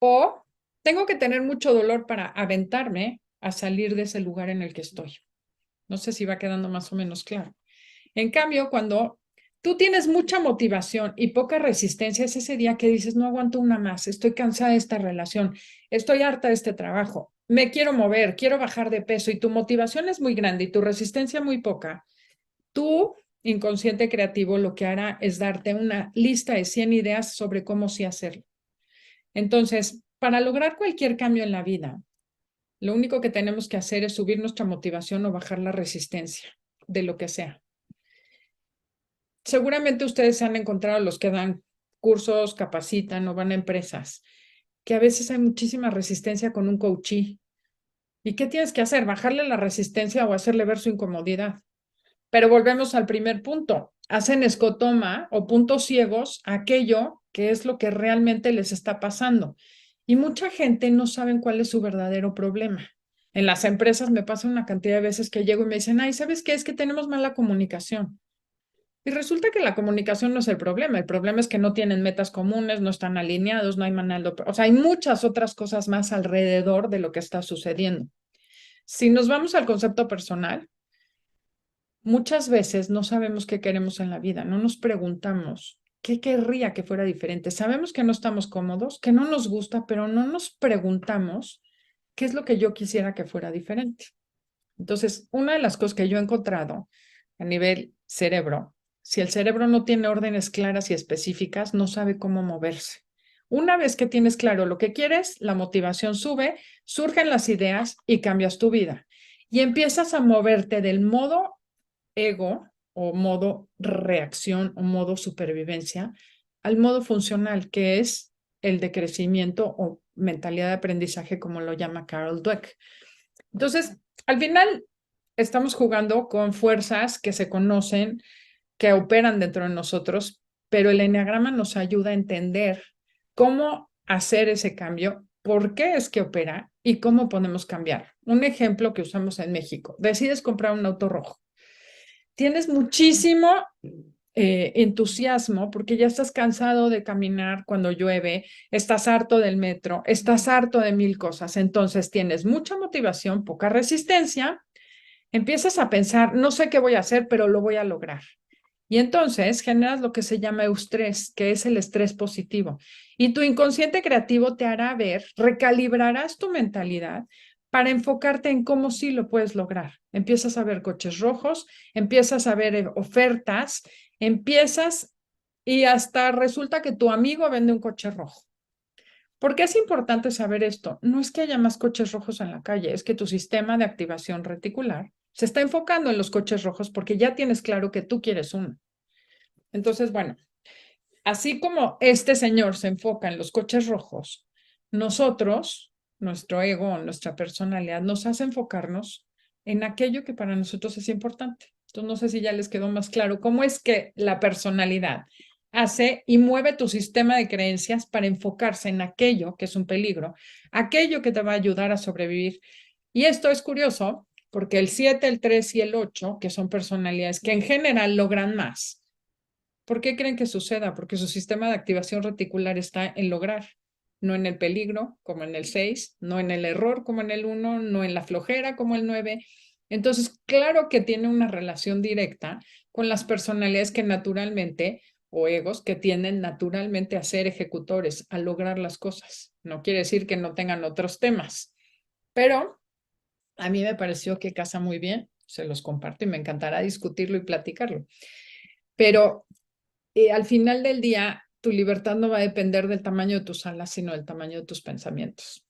o tengo que tener mucho dolor para aventarme a salir de ese lugar en el que estoy. No sé si va quedando más o menos claro. En cambio, cuando tú tienes mucha motivación y poca resistencia, es ese día que dices, no aguanto una más, estoy cansada de esta relación, estoy harta de este trabajo, me quiero mover, quiero bajar de peso, y tu motivación es muy grande y tu resistencia muy poca, tu inconsciente creativo lo que hará es darte una lista de 100 ideas sobre cómo sí hacerlo. Entonces, para lograr cualquier cambio en la vida, lo único que tenemos que hacer es subir nuestra motivación o bajar la resistencia de lo que sea. Seguramente ustedes se han encontrado, los que dan cursos, capacitan o van a empresas, que a veces hay muchísima resistencia con un coachee. ¿Y qué tienes que hacer? ¿Bajarle la resistencia o hacerle ver su incomodidad? Pero volvemos al primer punto. Hacen escotoma o puntos ciegos a aquello que es lo que realmente les está pasando. Y mucha gente no sabe cuál es su verdadero problema. En las empresas me pasa una cantidad de veces que llego y me dicen, ay, ¿sabes qué? Es que tenemos mala comunicación. Y resulta que la comunicación no es el problema es que no tienen metas comunes, no están alineados, no hay manera, o sea, hay muchas otras cosas más alrededor de lo que está sucediendo. Si nos vamos al concepto personal, muchas veces no sabemos qué queremos en la vida, no nos preguntamos qué querría que fuera diferente. Sabemos que no estamos cómodos, que no nos gusta, pero no nos preguntamos qué es lo que yo quisiera que fuera diferente. Entonces, una de las cosas que yo he encontrado a nivel cerebro, si el cerebro no tiene órdenes claras y específicas, no sabe cómo moverse. Una vez que tienes claro lo que quieres, la motivación sube, surgen las ideas y cambias tu vida. Y empiezas a moverte del modo ego o modo reacción o modo supervivencia al modo funcional, que es el de crecimiento o mentalidad de aprendizaje, como lo llama Carol Dweck. Entonces, al final, estamos jugando con fuerzas que se conocen, que operan dentro de nosotros, pero el enneagrama nos ayuda a entender cómo hacer ese cambio, por qué es que opera y cómo podemos cambiar. Un ejemplo que usamos en México: decides comprar un auto rojo. Tienes muchísimo entusiasmo porque ya estás cansado de caminar cuando llueve, estás harto del metro, estás harto de 1000 cosas. Entonces tienes mucha motivación, poca resistencia, empiezas a pensar, no sé qué voy a hacer, pero lo voy a lograr. Y entonces generas lo que se llama eustrés, que es el estrés positivo. Y tu inconsciente creativo te hará ver, recalibrarás tu mentalidad para enfocarte en cómo sí lo puedes lograr. Empiezas a ver coches rojos, empiezas a ver ofertas, empiezas y hasta resulta que tu amigo vende un coche rojo. ¿Por qué es importante saber esto? No es que haya más coches rojos en la calle, es que tu sistema de activación reticular se está enfocando en los coches rojos porque ya tienes claro que tú quieres uno. Entonces, bueno, así como este señor se enfoca en los coches rojos, nosotros, nuestro ego, nuestra personalidad, nos hace enfocarnos en aquello que para nosotros es importante. Entonces, no sé si ya les quedó más claro cómo es que la personalidad hace y mueve tu sistema de creencias para enfocarse en aquello que es un peligro, aquello que te va a ayudar a sobrevivir. Y esto es curioso porque el 7, el 3 y el 8, que son personalidades que en general logran más, ¿Por qué creen que suceda? Porque su sistema de activación reticular está en lograr, no en el peligro, como en el 6, no en el error, como en el 1, no en la flojera, como el 9. Entonces, claro que tiene una relación directa con las personalidades que naturalmente, o egos, que tienden naturalmente a ser ejecutores, a lograr las cosas. No quiere decir que no tengan otros temas, pero a mí me pareció que casa muy bien, se los comparto y me encantará discutirlo y platicarlo. Pero al final del día, tu libertad no va a depender del tamaño de tus alas, sino del tamaño de tus pensamientos.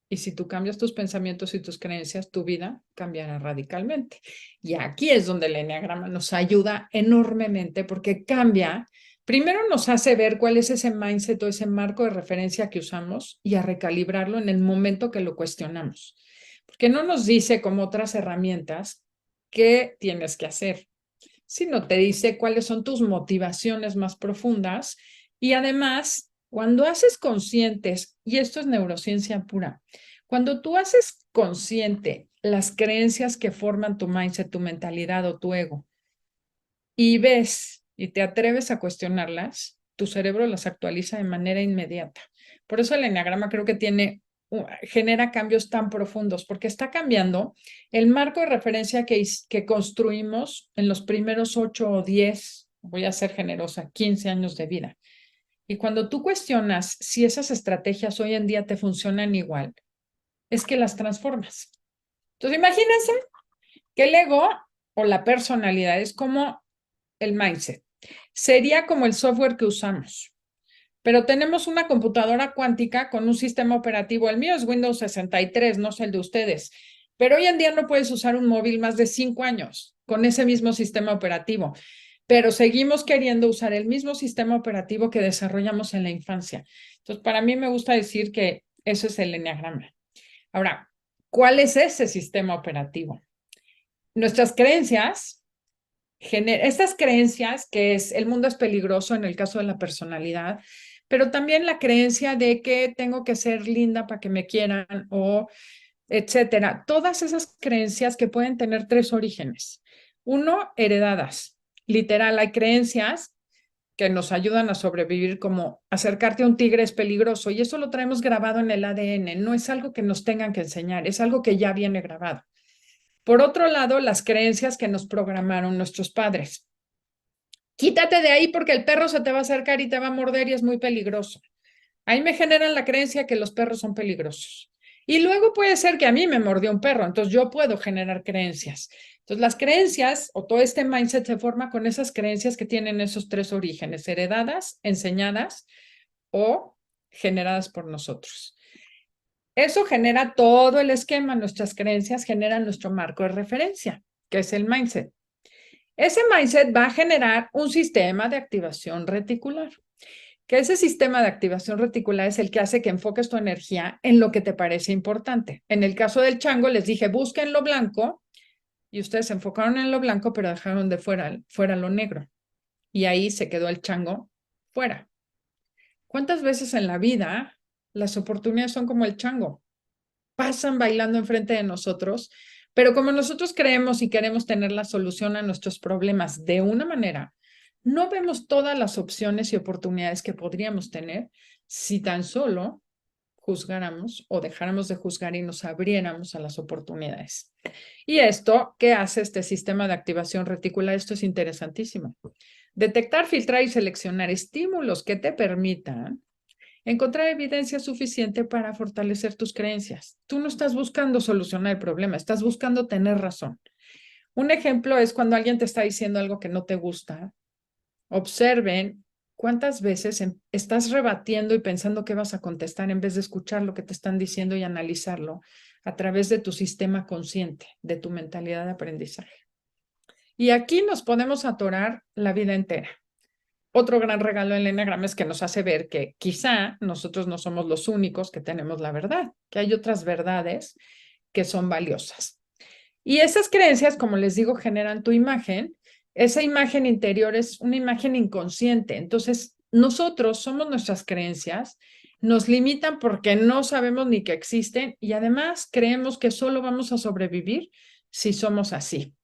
Y si tú cambias tus pensamientos y tus creencias, tu vida cambiará radicalmente. Y aquí es donde el eneagrama nos ayuda enormemente porque cambia. Primero nos hace ver cuál es ese mindset o ese marco de referencia que usamos y a recalibrarlo en el momento que lo cuestionamos. Porque no nos dice, como otras herramientas, qué tienes que hacer, sino te dice cuáles son tus motivaciones más profundas. Y además, cuando haces conscientes, y esto es neurociencia pura, cuando tú haces consciente las creencias que forman tu mindset, tu mentalidad o tu ego, y ves y te atreves a cuestionarlas, tu cerebro las actualiza de manera inmediata. Por eso el eneagrama creo que genera cambios tan profundos, porque está cambiando el marco de referencia que construimos en los primeros 8 o 10, voy a ser generosa, 15 años de vida. Y cuando tú cuestionas si esas estrategias hoy en día te funcionan igual, es que las transformas. Entonces, imagínense que el ego o la personalidad es como el mindset. Sería como el software que usamos. Pero tenemos una computadora cuántica con un sistema operativo. El mío es Windows 63, no sé el de ustedes. Pero hoy en día no puedes usar un móvil más de 5 años con ese mismo sistema operativo. Pero seguimos queriendo usar el mismo sistema operativo que desarrollamos en la infancia. Entonces, para mí me gusta decir que eso es el eneagrama. Ahora, ¿cuál es ese sistema operativo? Nuestras creencias, estas creencias que es el mundo es peligroso en el caso de la personalidad, pero también la creencia de que tengo que ser linda para que me quieran o etcétera. Todas esas creencias que pueden tener 3 orígenes. Uno, heredadas. Literal, hay creencias que nos ayudan a sobrevivir, como acercarte a un tigre es peligroso, y eso lo traemos grabado en el ADN, no es algo que nos tengan que enseñar, es algo que ya viene grabado. Por otro lado, las creencias que nos programaron nuestros padres. Quítate de ahí porque el perro se te va a acercar y te va a morder y es muy peligroso. Ahí me generan la creencia que los perros son peligrosos. Y luego puede ser que a mí me mordió un perro, entonces yo puedo generar creencias. Entonces las creencias o todo este mindset se forma con esas creencias que tienen esos 3 orígenes, heredadas, enseñadas o generadas por nosotros. Eso genera todo el esquema, nuestras creencias generan nuestro marco de referencia, que es el mindset. Ese mindset va a generar un sistema de activación reticular, que ese sistema de activación reticular es el que hace que enfoques tu energía en lo que te parece importante. En el caso del chango, les dije, busquen lo blanco, y ustedes se enfocaron en lo blanco, pero dejaron de fuera lo negro. Y ahí se quedó el chango fuera. ¿Cuántas veces en la vida las oportunidades son como el chango? Pasan bailando enfrente de nosotros, pero como nosotros creemos y queremos tener la solución a nuestros problemas de una manera, no vemos todas las opciones y oportunidades que podríamos tener si tan solo juzgáramos o dejáramos de juzgar y nos abriéramos a las oportunidades. Y esto, ¿qué hace este sistema de activación reticular? Esto es interesantísimo. Detectar, filtrar y seleccionar estímulos que te permitan encontrar evidencia suficiente para fortalecer tus creencias. Tú no estás buscando solucionar el problema, estás buscando tener razón. Un ejemplo es cuando alguien te está diciendo algo que no te gusta. Observen cuántas veces estás rebatiendo y pensando qué vas a contestar en vez de escuchar lo que te están diciendo y analizarlo a través de tu sistema consciente, de tu mentalidad de aprendizaje. Y aquí nos podemos atorar la vida entera. Otro gran regalo del eneagrama es que nos hace ver que quizá nosotros no somos los únicos que tenemos la verdad, que hay otras verdades que son valiosas. Y esas creencias, como les digo, generan tu imagen. Esa imagen interior es una imagen inconsciente. Entonces, nosotros somos nuestras creencias, nos limitan porque no sabemos ni que existen y además creemos que solo vamos a sobrevivir si somos así.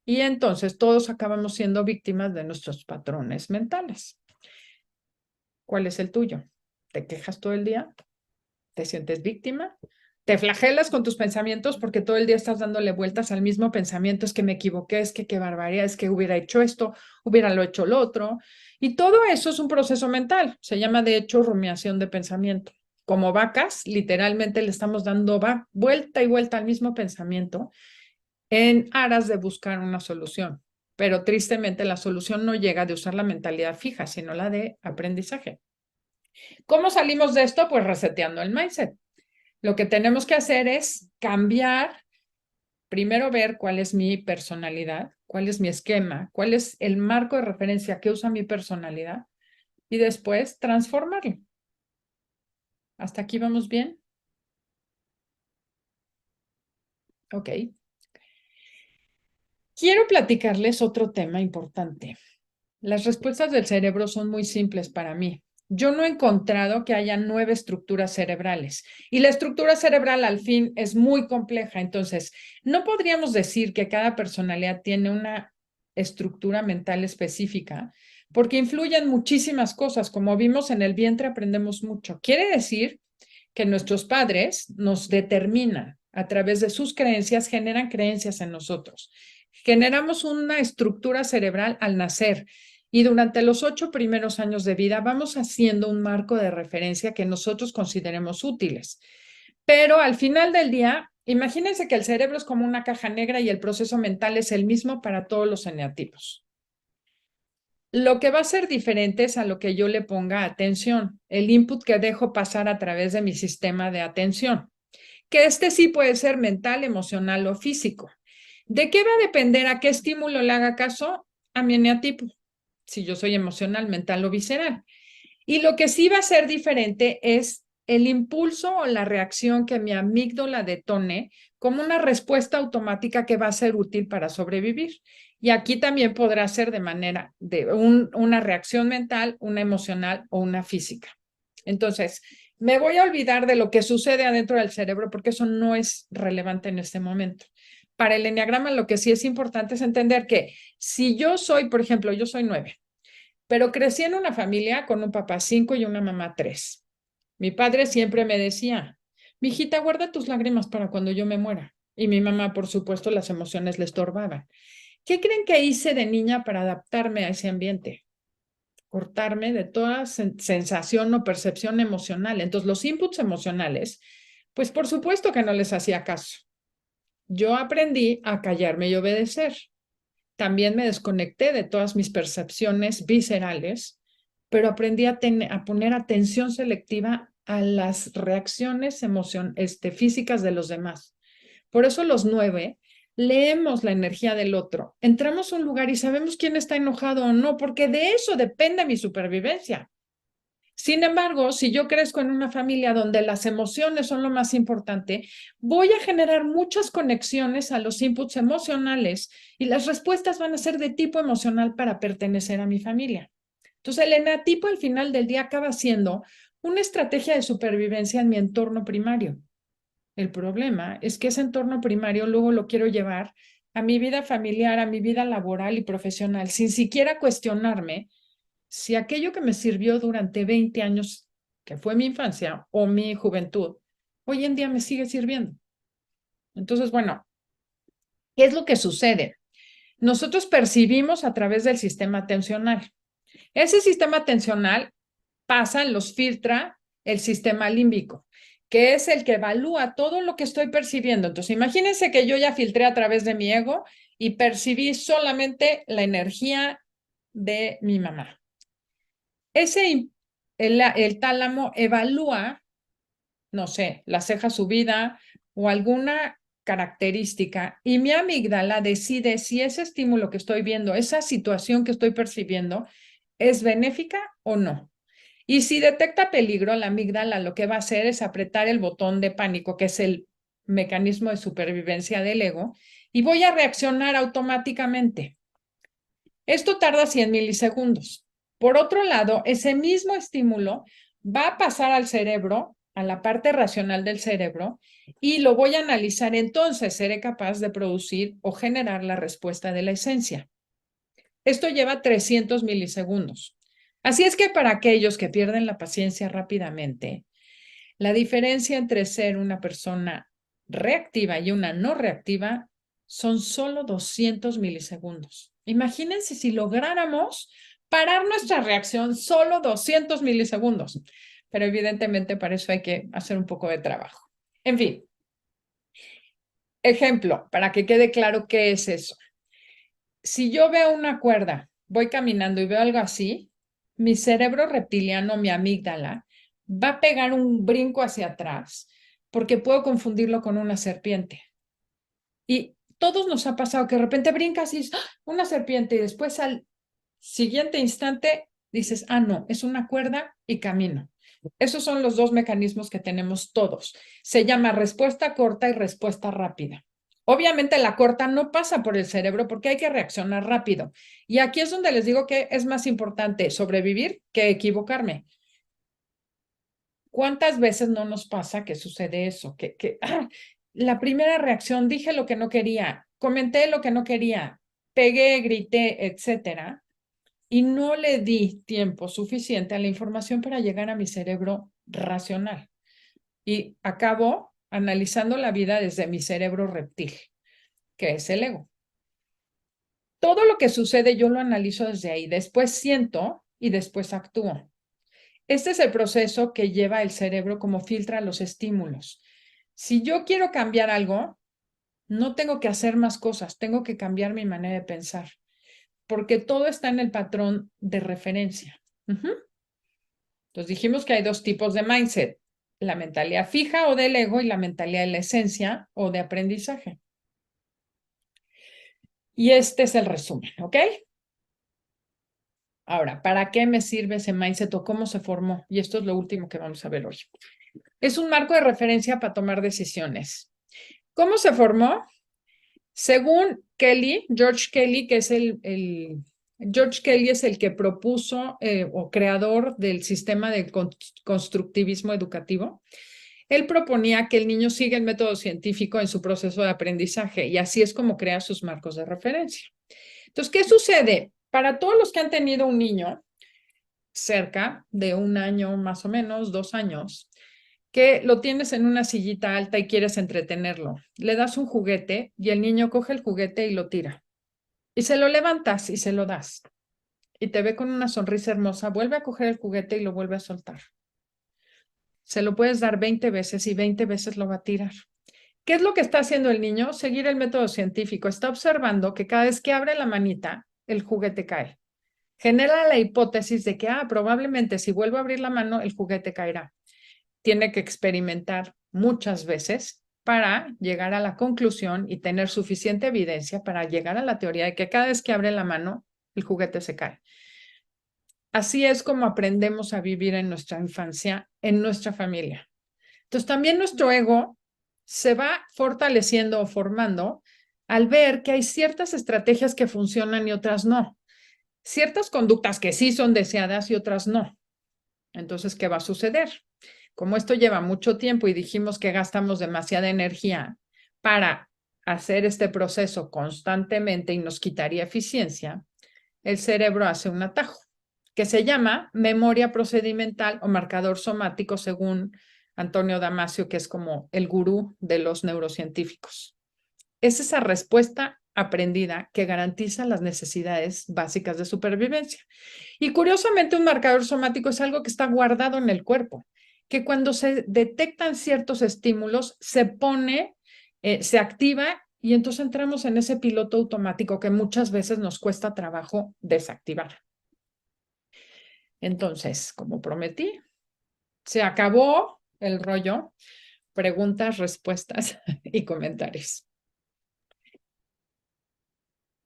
Y entonces todos acabamos siendo víctimas de nuestros patrones mentales. ¿Cuál es el tuyo? ¿Te quejas todo el día? ¿Te sientes víctima? ¿Te flagelas con tus pensamientos porque todo el día estás dándole vueltas al mismo pensamiento? Es que me equivoqué, es que qué barbaridad, es que hubiera hecho esto, hubiera lo hecho lo otro. Y todo eso es un proceso mental. Se llama, de hecho, rumiación de pensamiento. Como vacas, literalmente le estamos dando vuelta y vuelta al mismo pensamiento en aras de buscar una solución. Pero tristemente la solución no llega de usar la mentalidad fija, sino la de aprendizaje. ¿Cómo salimos de esto? Pues reseteando el mindset. Lo que tenemos que hacer es cambiar, primero ver cuál es mi personalidad, cuál es mi esquema, cuál es el marco de referencia que usa mi personalidad y después transformarlo. ¿Hasta aquí vamos bien? Ok. Quiero platicarles otro tema importante. Las respuestas del cerebro son muy simples para mí. Yo no he encontrado que haya 9 estructuras cerebrales y la estructura cerebral al fin es muy compleja. Entonces, no podríamos decir que cada personalidad tiene una estructura mental específica porque influyen muchísimas cosas. Como vimos en el vientre, aprendemos mucho. Quiere decir que nuestros padres nos determinan a través de sus creencias, generan creencias en nosotros. Generamos una estructura cerebral al nacer y durante los 8 primeros años de vida vamos haciendo un marco de referencia que nosotros consideremos útiles. Pero al final del día, imagínense que el cerebro es como una caja negra y el proceso mental es el mismo para todos los eneatipos. Lo que va a ser diferente es a lo que yo le ponga atención, el input que dejo pasar a través de mi sistema de atención, que este sí puede ser mental, emocional o físico. ¿De qué va a depender a qué estímulo le haga caso? A mi eneatipo, si yo soy emocional, mental o visceral. Y lo que sí va a ser diferente es el impulso o la reacción que mi amígdala detone como una respuesta automática que va a ser útil para sobrevivir. Y aquí también podrá ser de manera de una reacción mental, una emocional o una física. Entonces, me voy a olvidar de lo que sucede adentro del cerebro porque eso no es relevante en este momento. Para el eneagrama, lo que sí es importante es entender que si yo soy, por ejemplo, yo soy 9, pero crecí en una familia con un papá 5 y una mamá 3. Mi padre siempre me decía, mijita, guarda tus lágrimas para cuando yo me muera. Y mi mamá, por supuesto, las emociones le estorbaban. ¿Qué creen que hice de niña para adaptarme a ese ambiente? Cortarme de toda sensación o percepción emocional. Entonces, los inputs emocionales, pues por supuesto que no les hacía caso. Yo aprendí a callarme y obedecer. También me desconecté de todas mis percepciones viscerales, pero aprendí a poner atención selectiva a las reacciones físicas de los demás. Por eso los 9 leemos la energía del otro. Entramos a un lugar y sabemos quién está enojado o no, porque de eso depende mi supervivencia. Sin embargo, si yo crezco en una familia donde las emociones son lo más importante, voy a generar muchas conexiones a los inputs emocionales y las respuestas van a ser de tipo emocional para pertenecer a mi familia. Entonces, el eneatipo al final del día acaba siendo una estrategia de supervivencia en mi entorno primario. El problema es que ese entorno primario luego lo quiero llevar a mi vida familiar, a mi vida laboral y profesional, sin siquiera cuestionarme si aquello que me sirvió durante 20 años, que fue mi infancia o mi juventud, hoy en día me sigue sirviendo. Entonces, bueno, ¿qué es lo que sucede? Nosotros percibimos a través del sistema atencional. Ese sistema atencional los filtra el sistema límbico, que es el que evalúa todo lo que estoy percibiendo. Entonces, imagínense que yo ya filtré a través de mi ego y percibí solamente la energía de mi mamá. El tálamo evalúa, no sé, la ceja subida o alguna característica y mi amígdala decide si ese estímulo que estoy viendo, esa situación que estoy percibiendo, es benéfica o no. Y si detecta peligro, la amígdala lo que va a hacer es apretar el botón de pánico, que es el mecanismo de supervivencia del ego, y voy a reaccionar automáticamente. Esto tarda 100 milisegundos. Por otro lado, ese mismo estímulo va a pasar al cerebro a la parte racional del cerebro y lo voy a analizar. Entonces seré capaz de producir o generar la respuesta de la esencia. Esto lleva 300 milisegundos. Así es que para aquellos que pierden la paciencia rápidamente, la diferencia entre ser una persona reactiva y una no reactiva son solo 200 milisegundos. Imagínense si lográramos parar nuestra reacción solo 200 milisegundos. Pero evidentemente para eso hay que hacer un poco de trabajo. En fin, ejemplo, para que quede claro qué es eso. Si yo veo una cuerda, voy caminando y veo algo así, mi cerebro reptiliano, mi amígdala, va a pegar un brinco hacia atrás porque puedo confundirlo con una serpiente. Y todos nos ha pasado que de repente brincas y dices, ¡ah! Una serpiente, y después al siguiente instante dices, ah, no, es una cuerda y camino. Esos son los dos mecanismos que tenemos todos. Se llama respuesta corta y respuesta rápida. Obviamente la corta no pasa por el cerebro porque hay que reaccionar rápido. Y aquí es donde les digo que es más importante sobrevivir que equivocarme. ¿Cuántas veces no nos pasa que sucede eso? La primera reacción, dije lo que no quería, comenté lo que no quería, pegué, grité, etcétera, y no le di tiempo suficiente a la información para llegar a mi cerebro racional. Y acabo analizando la vida desde mi cerebro reptil, que es el ego. Todo lo que sucede yo lo analizo desde ahí, después siento y después actúo. Este es el proceso que lleva el cerebro como filtra los estímulos. Si yo quiero cambiar algo, no tengo que hacer más cosas, tengo que cambiar mi manera de pensar, porque todo está en el patrón de referencia. Entonces dijimos que hay dos tipos de mindset, la mentalidad fija o del ego y la mentalidad de la esencia o de aprendizaje. Y este es el resumen, ¿ok? Ahora, ¿para qué me sirve ese mindset o cómo se formó? Y esto es lo último que vamos a ver hoy. Es un marco de referencia para tomar decisiones. ¿Cómo se formó? Según Kelly, George Kelly, que es George Kelly es el que propuso o creador del sistema de constructivismo educativo. Él proponía que el niño siga el método científico en su proceso de aprendizaje y así es como crea sus marcos de referencia. Entonces, ¿qué sucede? Para todos los que han tenido un niño cerca de 1 año, más o menos, 2 años, que lo tienes en una sillita alta y quieres entretenerlo, le das un juguete y el niño coge el juguete y lo tira. Y se lo levantas y se lo das. Y te ve con una sonrisa hermosa, vuelve a coger el juguete y lo vuelve a soltar. Se lo puedes dar 20 veces y 20 veces lo va a tirar. ¿Qué es lo que está haciendo el niño? Seguir el método científico. Está observando que cada vez que abre la manita, el juguete cae. Genera la hipótesis de que, probablemente si vuelvo a abrir la mano, el juguete caerá. Tiene que experimentar muchas veces para llegar a la conclusión y tener suficiente evidencia para llegar a la teoría de que cada vez que abre la mano, el juguete se cae. Así es como aprendemos a vivir en nuestra infancia, en nuestra familia. Entonces, también nuestro ego se va fortaleciendo o formando al ver que hay ciertas estrategias que funcionan y otras no. Ciertas conductas que sí son deseadas y otras no. Entonces, ¿qué va a suceder? Como esto lleva mucho tiempo y dijimos que gastamos demasiada energía para hacer este proceso constantemente y nos quitaría eficiencia, el cerebro hace un atajo que se llama memoria procedimental o marcador somático, según Antonio Damasio, que es como el gurú de los neurocientíficos. Es esa respuesta aprendida que garantiza las necesidades básicas de supervivencia. Y curiosamente, un marcador somático es algo que está guardado en el cuerpo, que cuando se detectan ciertos estímulos se pone, se activa y entonces entramos en ese piloto automático que muchas veces nos cuesta trabajo desactivar. Entonces, como prometí, se acabó el rollo, preguntas, respuestas y comentarios.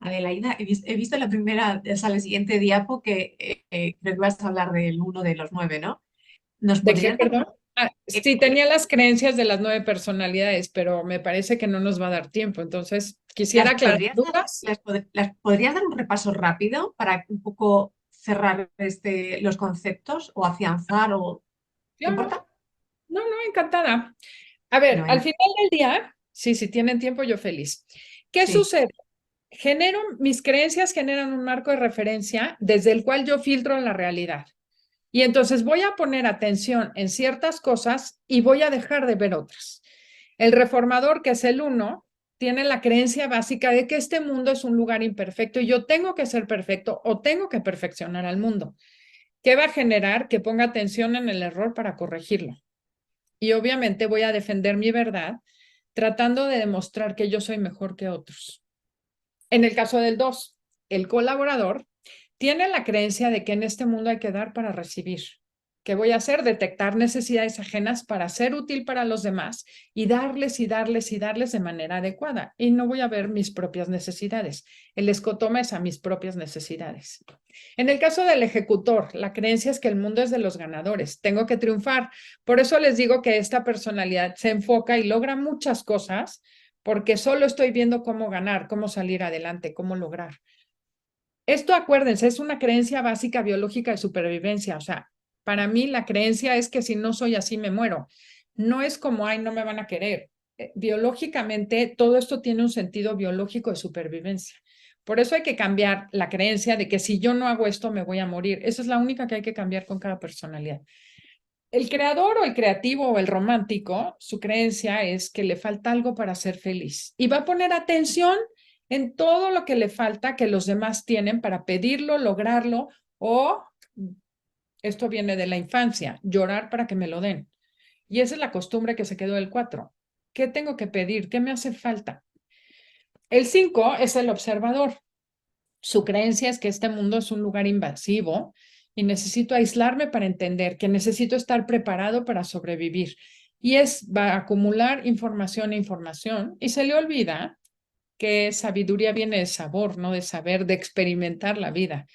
Adelaida, he visto la primera, o sea, la siguiente diapo que creo que vas a hablar del uno de los 9, ¿no? ¿Nos ¿De qué, podrías dar perdón? Sí, tenía las creencias de las 9 personalidades, pero me parece que no nos va a dar tiempo. Entonces, quisiera aclarar dudas. ¿Las podrías dar un repaso rápido para un poco cerrar los conceptos o afianzar o ¿te Claro. importa? No, encantada. A ver, al Fenomenal. final del día, sí, si tienen tiempo, yo feliz. ¿Qué Sí. sucede? Mis creencias generan un marco de referencia desde el cual yo filtro la realidad. Y entonces voy a poner atención en ciertas cosas y voy a dejar de ver otras. El reformador, que es el 1, tiene la creencia básica de que este mundo es un lugar imperfecto y yo tengo que ser perfecto o tengo que perfeccionar al mundo. ¿Qué va a generar? Que ponga atención en el error para corregirlo. Y obviamente voy a defender mi verdad tratando de demostrar que yo soy mejor que otros. En el caso del 2, el colaborador tiene la creencia de que en este mundo hay que dar para recibir. ¿Qué voy a hacer? Detectar necesidades ajenas para ser útil para los demás y darles y darles y darles de manera adecuada. Y no voy a ver mis propias necesidades. El escotoma es a mis propias necesidades. En el caso del ejecutor, la creencia es que el mundo es de los ganadores. Tengo que triunfar. Por eso les digo que esta personalidad se enfoca y logra muchas cosas porque solo estoy viendo cómo ganar, cómo salir adelante, cómo lograr. Esto, acuérdense, es una creencia básica biológica de supervivencia. O sea, para mí la creencia es que si no soy así, me muero. No es como, ay, no me van a querer. Biológicamente, todo esto tiene un sentido biológico de supervivencia. Por eso hay que cambiar la creencia de que si yo no hago esto, me voy a morir. Esa es la única que hay que cambiar con cada personalidad. El creador o el creativo o el romántico, su creencia es que le falta algo para ser feliz y va a poner atención en todo lo que le falta que los demás tienen para pedirlo, lograrlo o, esto viene de la infancia, llorar para que me lo den. Y esa es la costumbre que se quedó del 4. ¿Qué tengo que pedir? ¿Qué me hace falta? El 5 es el observador. Su creencia es que este mundo es un lugar invasivo y necesito aislarme para entender que necesito estar preparado para sobrevivir. Y va a acumular información e información y se le olvida que sabiduría viene de sabor, no de saber, de experimentar la vida.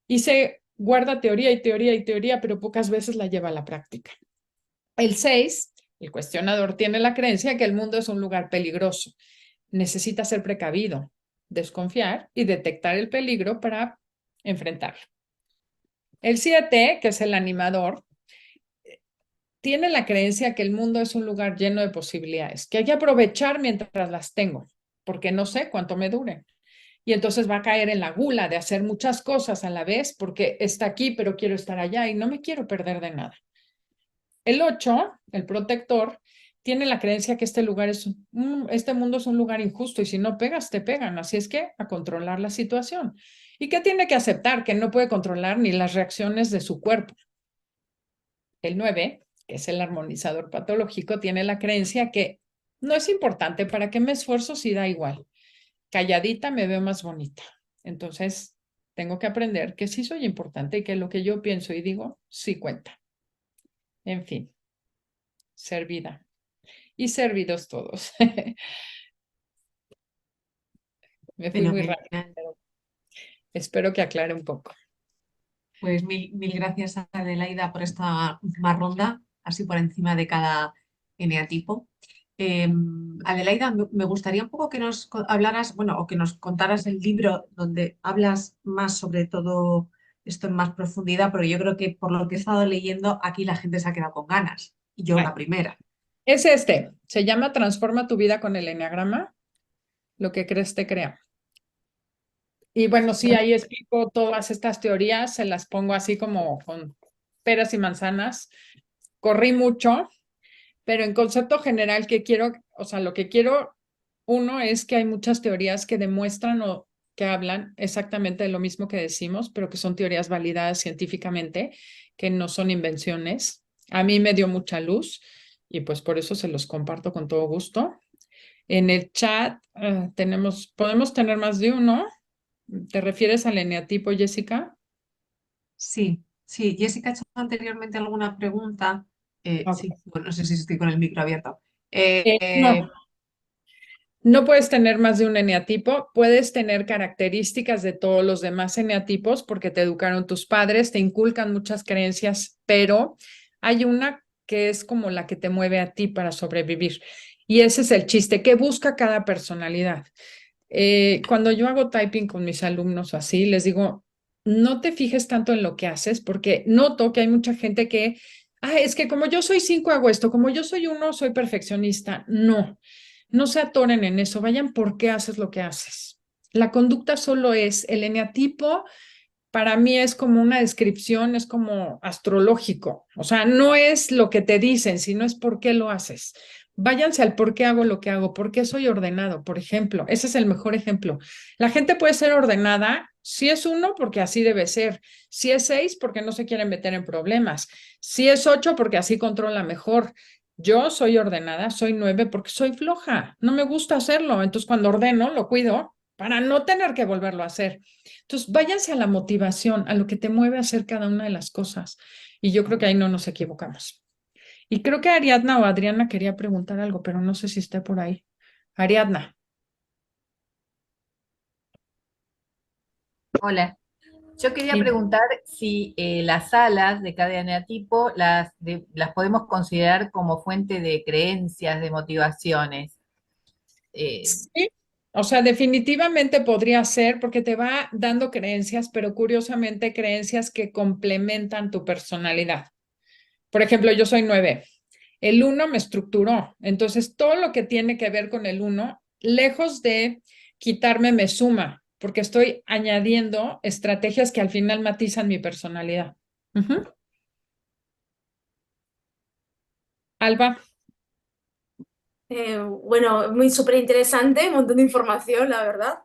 Y se guarda teoría y teoría y teoría, pero pocas veces la lleva a la práctica. El 6, el cuestionador, tiene la creencia que el mundo es un lugar peligroso. Necesita ser precavido, desconfiar y detectar el peligro para enfrentarlo. El 7, que es el animador, tiene la creencia que el mundo es un lugar lleno de posibilidades, que hay que aprovechar mientras las tengo, porque no sé cuánto me duren. Y entonces va a caer en la gula de hacer muchas cosas a la vez porque está aquí, pero quiero estar allá y no me quiero perder de nada. El 8, el protector, tiene la creencia que este mundo es un lugar injusto y si no pegas, te pegan. Así es que a controlar la situación. ¿Y qué tiene que aceptar? Que no puede controlar ni las reacciones de su cuerpo. El 9, que es el armonizador patológico, tiene la creencia que no es importante, ¿para qué me esfuerzo si da igual? Calladita me veo más bonita. Entonces, tengo que aprender que sí soy importante y que lo que yo pienso y digo sí cuenta. En fin, servida. Y servidos todos. Me fui muy rápido, Fenomenal. pero espero que aclare un poco. Pues mil gracias, Adelaida, por esta última ronda, así por encima de cada eneatipo. Adelaida, me gustaría un poco que nos hablaras, bueno, o que nos contaras el libro donde hablas más sobre todo esto en más profundidad, porque yo creo que por lo que he estado leyendo, aquí la gente se ha quedado con ganas, y yo la primera. Es se llama Transforma tu vida con el eneagrama. Lo que crees te crea. Y bueno, sí, ahí explico todas estas teorías, se las pongo así como con peras y manzanas. Corrí mucho, pero en concepto general que quiero, o sea, lo que quiero, uno es que hay muchas teorías que demuestran o que hablan exactamente de lo mismo que decimos, pero que son teorías validadas científicamente, que no son invenciones. A mí me dio mucha luz y pues por eso se los comparto con todo gusto. En el chat podemos tener más de uno. ¿Te refieres al eneatipo, Jessica? Sí, sí, Jessica ha hecho anteriormente alguna pregunta. Ok. Sí, bueno, no sé si estoy con el micro abierto. No, no puedes tener más de un eneatipo, puedes tener características de todos los demás eneatipos porque te educaron tus padres, te inculcan muchas creencias, pero hay una que es como la que te mueve a ti para sobrevivir. Y ese es el chiste, ¿qué busca cada personalidad? Cuando yo hago typing con mis alumnos o así, les digo, no te fijes tanto en lo que haces porque noto que hay mucha gente que ah, es que como yo soy 5 hago esto, como yo soy 1 soy perfeccionista. No, no se atoren en eso, vayan por qué haces lo que haces. La conducta solo es, el eneatipo para mí es como una descripción, es como astrológico. O sea, no es lo que te dicen, sino es por qué lo haces. Váyanse al por qué hago lo que hago, por qué soy ordenado, por ejemplo. Ese es el mejor ejemplo. La gente puede ser ordenada si es 1, porque así debe ser. Si es 6, porque no se quieren meter en problemas. Si es 8, porque así controla mejor. Yo soy ordenada, soy 9 porque soy floja. No me gusta hacerlo. Entonces, cuando ordeno, lo cuido para no tener que volverlo a hacer. Entonces, váyanse a la motivación, a lo que te mueve a hacer cada una de las cosas. Y yo creo que ahí no nos equivocamos. Y creo que Ariadna o Adriana quería preguntar algo, pero no sé si esté por ahí. Ariadna. Hola, yo quería Sí. preguntar si las alas de cada eneatipo las podemos considerar como fuente de creencias, de motivaciones. Eh, Sí, o sea, definitivamente podría ser porque te va dando creencias, pero curiosamente creencias que complementan tu personalidad. Por ejemplo, yo soy 9. El 1 me estructuró. Entonces, todo lo que tiene que ver con el 1, lejos de quitarme, me suma, porque estoy añadiendo estrategias que al final matizan mi personalidad. Ujú. Alba, Bueno, muy súper interesante, un montón de información, la verdad.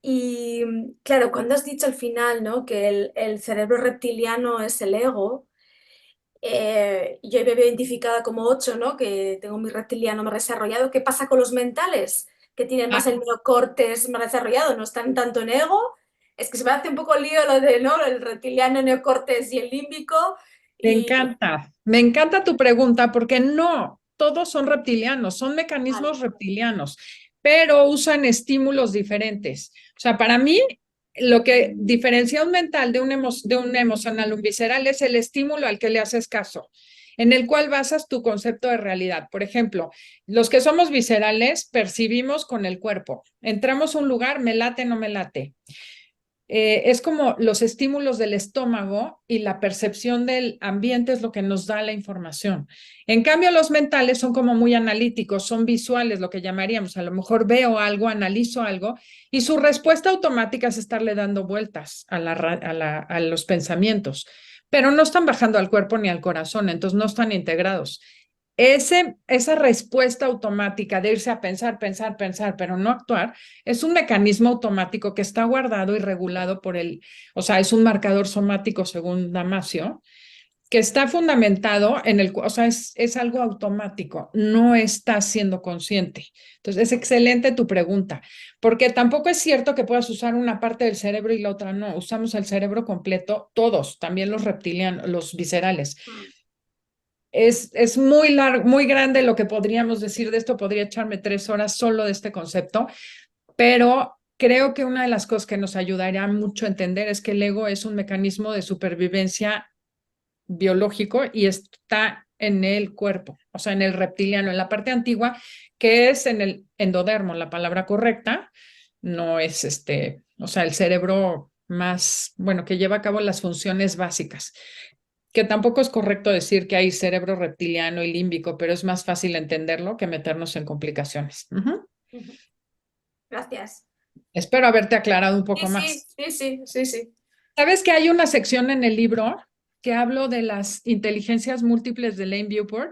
Y claro, cuando has dicho al final, ¿no? Que el cerebro reptiliano es el ego, yo me veo identificada como 8, ¿no? Que tengo mi reptiliano más desarrollado. ¿Qué pasa con los mentales? Que tienen más ah, el neocortes más desarrollado, no están tanto en ego. Es que se me hace un poco lío lo de, ¿no? El reptiliano, el neocortes y el límbico. Y me encanta tu pregunta porque no, todos son reptilianos, son vale, mecanismos reptilianos, pero usan estímulos diferentes. O sea, para mí, lo que diferencia un mental de un emocional, un visceral, es el estímulo al que le haces caso, en el cual basas tu concepto de realidad. Por ejemplo, los que somos viscerales percibimos con el cuerpo. Entramos a un lugar, me late, no me late. Es como los estímulos del estómago y la percepción del ambiente es lo que nos da la información. En cambio, los mentales son como muy analíticos, son visuales, lo que llamaríamos. A lo mejor veo algo, analizo algo y su respuesta automática es estarle dando vueltas a los pensamientos, pero no están bajando al cuerpo ni al corazón, entonces no están integrados. Esa respuesta automática de irse a pensar, pensar, pensar, pero no actuar, es un mecanismo automático que está guardado y regulado por o sea, es un marcador somático según Damasio, que está fundamentado o sea, es algo automático, no está siendo consciente. Entonces, es excelente tu pregunta, porque tampoco es cierto que puedas usar una parte del cerebro y la otra no. Usamos el cerebro completo, todos, también los reptilianos, los viscerales. Es muy largo, muy grande lo que podríamos decir de esto, podría echarme 3 horas solo de este concepto, pero creo que una de las cosas que nos ayudaría mucho a entender es que el ego es un mecanismo de supervivencia biológico y está en el cuerpo, o sea, en el reptiliano, en la parte antigua, que es en el endodermo, la palabra correcta, no es o sea, el cerebro más, bueno, que lleva a cabo las funciones básicas, que tampoco es correcto decir que hay cerebro reptiliano y límbico, pero es más fácil entenderlo que meternos en complicaciones. Ujú. gracias. Espero haberte aclarado un Sí, poco sí, más. sí, sí, sí, sí. ¿Sabes que hay una sección en el libro que hablo de las inteligencias múltiples de Lane Beauport?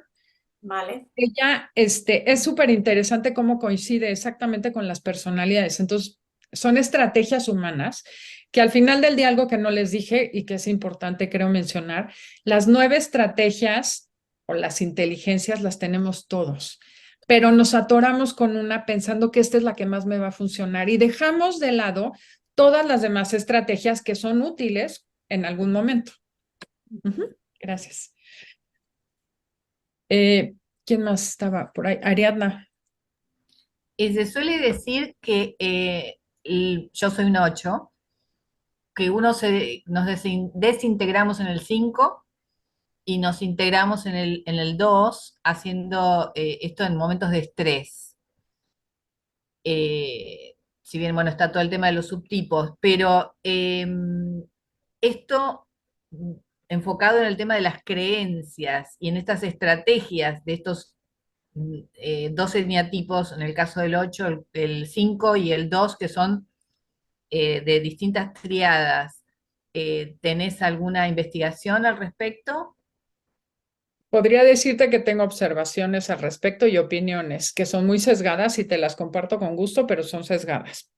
Vale. Ella, es súper interesante cómo coincide exactamente con las personalidades. Entonces, son estrategias humanas que al final del día, algo que no les dije y que es importante, creo mencionar, las 9 estrategias o las inteligencias las tenemos todos, pero nos atoramos con una pensando que esta es la que más me va a funcionar y dejamos de lado todas las demás estrategias que son útiles en algún momento. Ujú. Gracias. Eh, ¿Quién más estaba por ahí? Ariadna. y se suele decir que yo soy un 8, que nos desintegramos en el 5 y nos integramos en el 2 haciendo esto en momentos de estrés. Si bien, bueno, está todo el tema de los subtipos, pero esto enfocado en el tema de las creencias y en estas estrategias de estos 2 eneatipos, en el caso del 8, el 5 y el 2, que son de distintas triadas. ¿Tenés alguna investigación al respecto? Podría decirte que tengo observaciones al respecto y opiniones que son muy sesgadas y te las comparto con gusto, pero son sesgadas.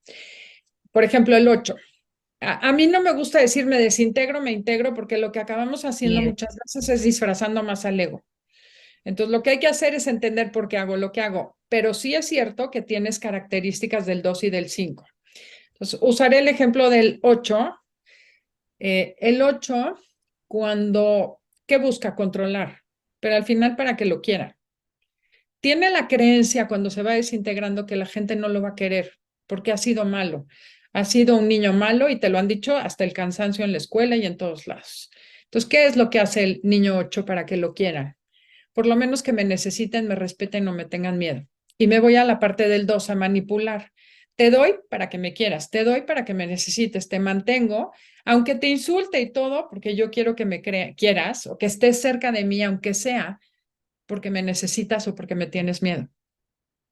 Por ejemplo, el 8. A mí no me gusta decir me desintegro, me integro, porque lo que acabamos haciendo Bien. muchas veces es disfrazando más al ego. Entonces, lo que hay que hacer es entender por qué hago lo que hago, pero sí es cierto que tienes características del 2 y del 5. Entonces, usaré el ejemplo del 8. El 8, ¿qué busca? Controlar, pero al final para que lo quiera. Tiene la creencia cuando se va desintegrando que la gente no lo va a querer porque ha sido malo. Ha sido un niño malo y te lo han dicho hasta el cansancio en la escuela y en todos lados. Entonces, ¿qué es lo que hace el niño 8 para que lo quieran? Por lo menos que me necesiten, me respeten o me tengan miedo. Y me voy a la parte del 2 a manipular. Te doy para que me quieras, te doy para que me necesites, te mantengo, aunque te insulte y todo, porque yo quiero que me quieras o que estés cerca de mí, aunque sea porque me necesitas o porque me tienes miedo.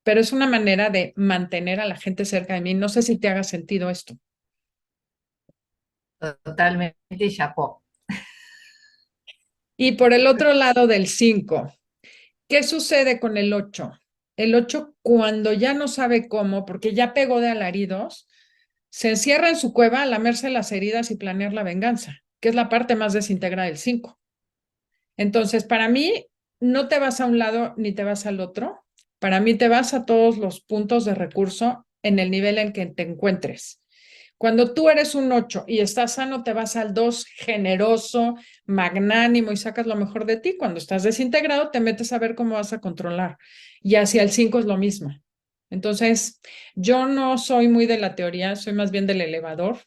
Pero es una manera de mantener a la gente cerca de mí. No sé si te haga sentido esto. Totalmente, chapó. Y por el otro lado del 5, ¿qué sucede con el 8? El 8, cuando ya no sabe cómo, porque ya pegó de alaridos, se encierra en su cueva a lamerse las heridas y planear la venganza, que es la parte más desintegrada del 5. Entonces, para mí, no te vas a un lado ni te vas al otro. Para mí, te vas a todos los puntos de recurso en el nivel en que te encuentres. Cuando tú eres un 8 y estás sano, te vas al 2 generoso, magnánimo y sacas lo mejor de ti. Cuando estás desintegrado, te metes a ver cómo vas a controlar. Y hacia el 5 es lo mismo. Entonces, yo no soy muy de la teoría, soy más bien del elevador.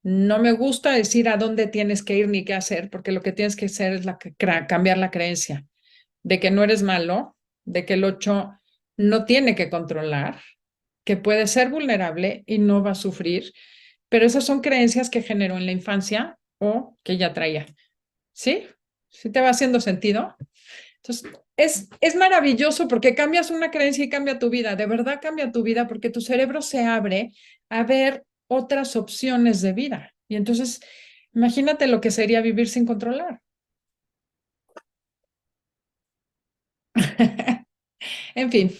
No me gusta decir a dónde tienes que ir ni qué hacer, porque lo que tienes que hacer es cambiar la creencia de que no eres malo, de que el 8 no tiene que controlar, que puede ser vulnerable y no va a sufrir, pero esas son creencias que generó en la infancia o que ya traía. ¿Sí? ¿Sí te va haciendo sentido? Entonces, es maravilloso porque cambias una creencia y cambia tu vida, de verdad cambia tu vida porque tu cerebro se abre a ver otras opciones de vida. Y entonces, imagínate lo que sería vivir sin controlar. En fin,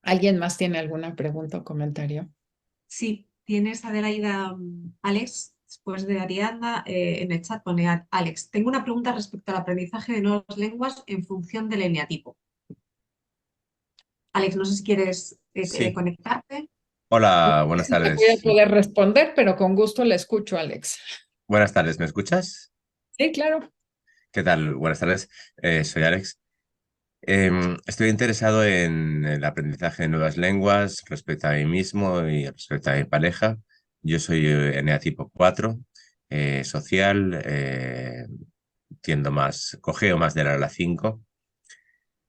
¿alguien más tiene alguna pregunta o comentario? Sí, tienes Adelaida, Alex, después de Ariadna, en el chat pone Alex. Tengo una pregunta respecto al aprendizaje de nuevas lenguas en función del eneatipo. Alex, no sé si quieres Sí. conectarte. Hola, No sé buenas si te voy a tardes. poder responder, pero con gusto le escucho, Alex. Buenas tardes, ¿me escuchas? Sí, claro. ¿Qué tal? Buenas tardes, soy Alex. Estoy interesado en el aprendizaje de nuevas lenguas respecto a mí mismo y respecto a mi pareja. Yo soy eneatipo 4, social, cojeo más de la 5,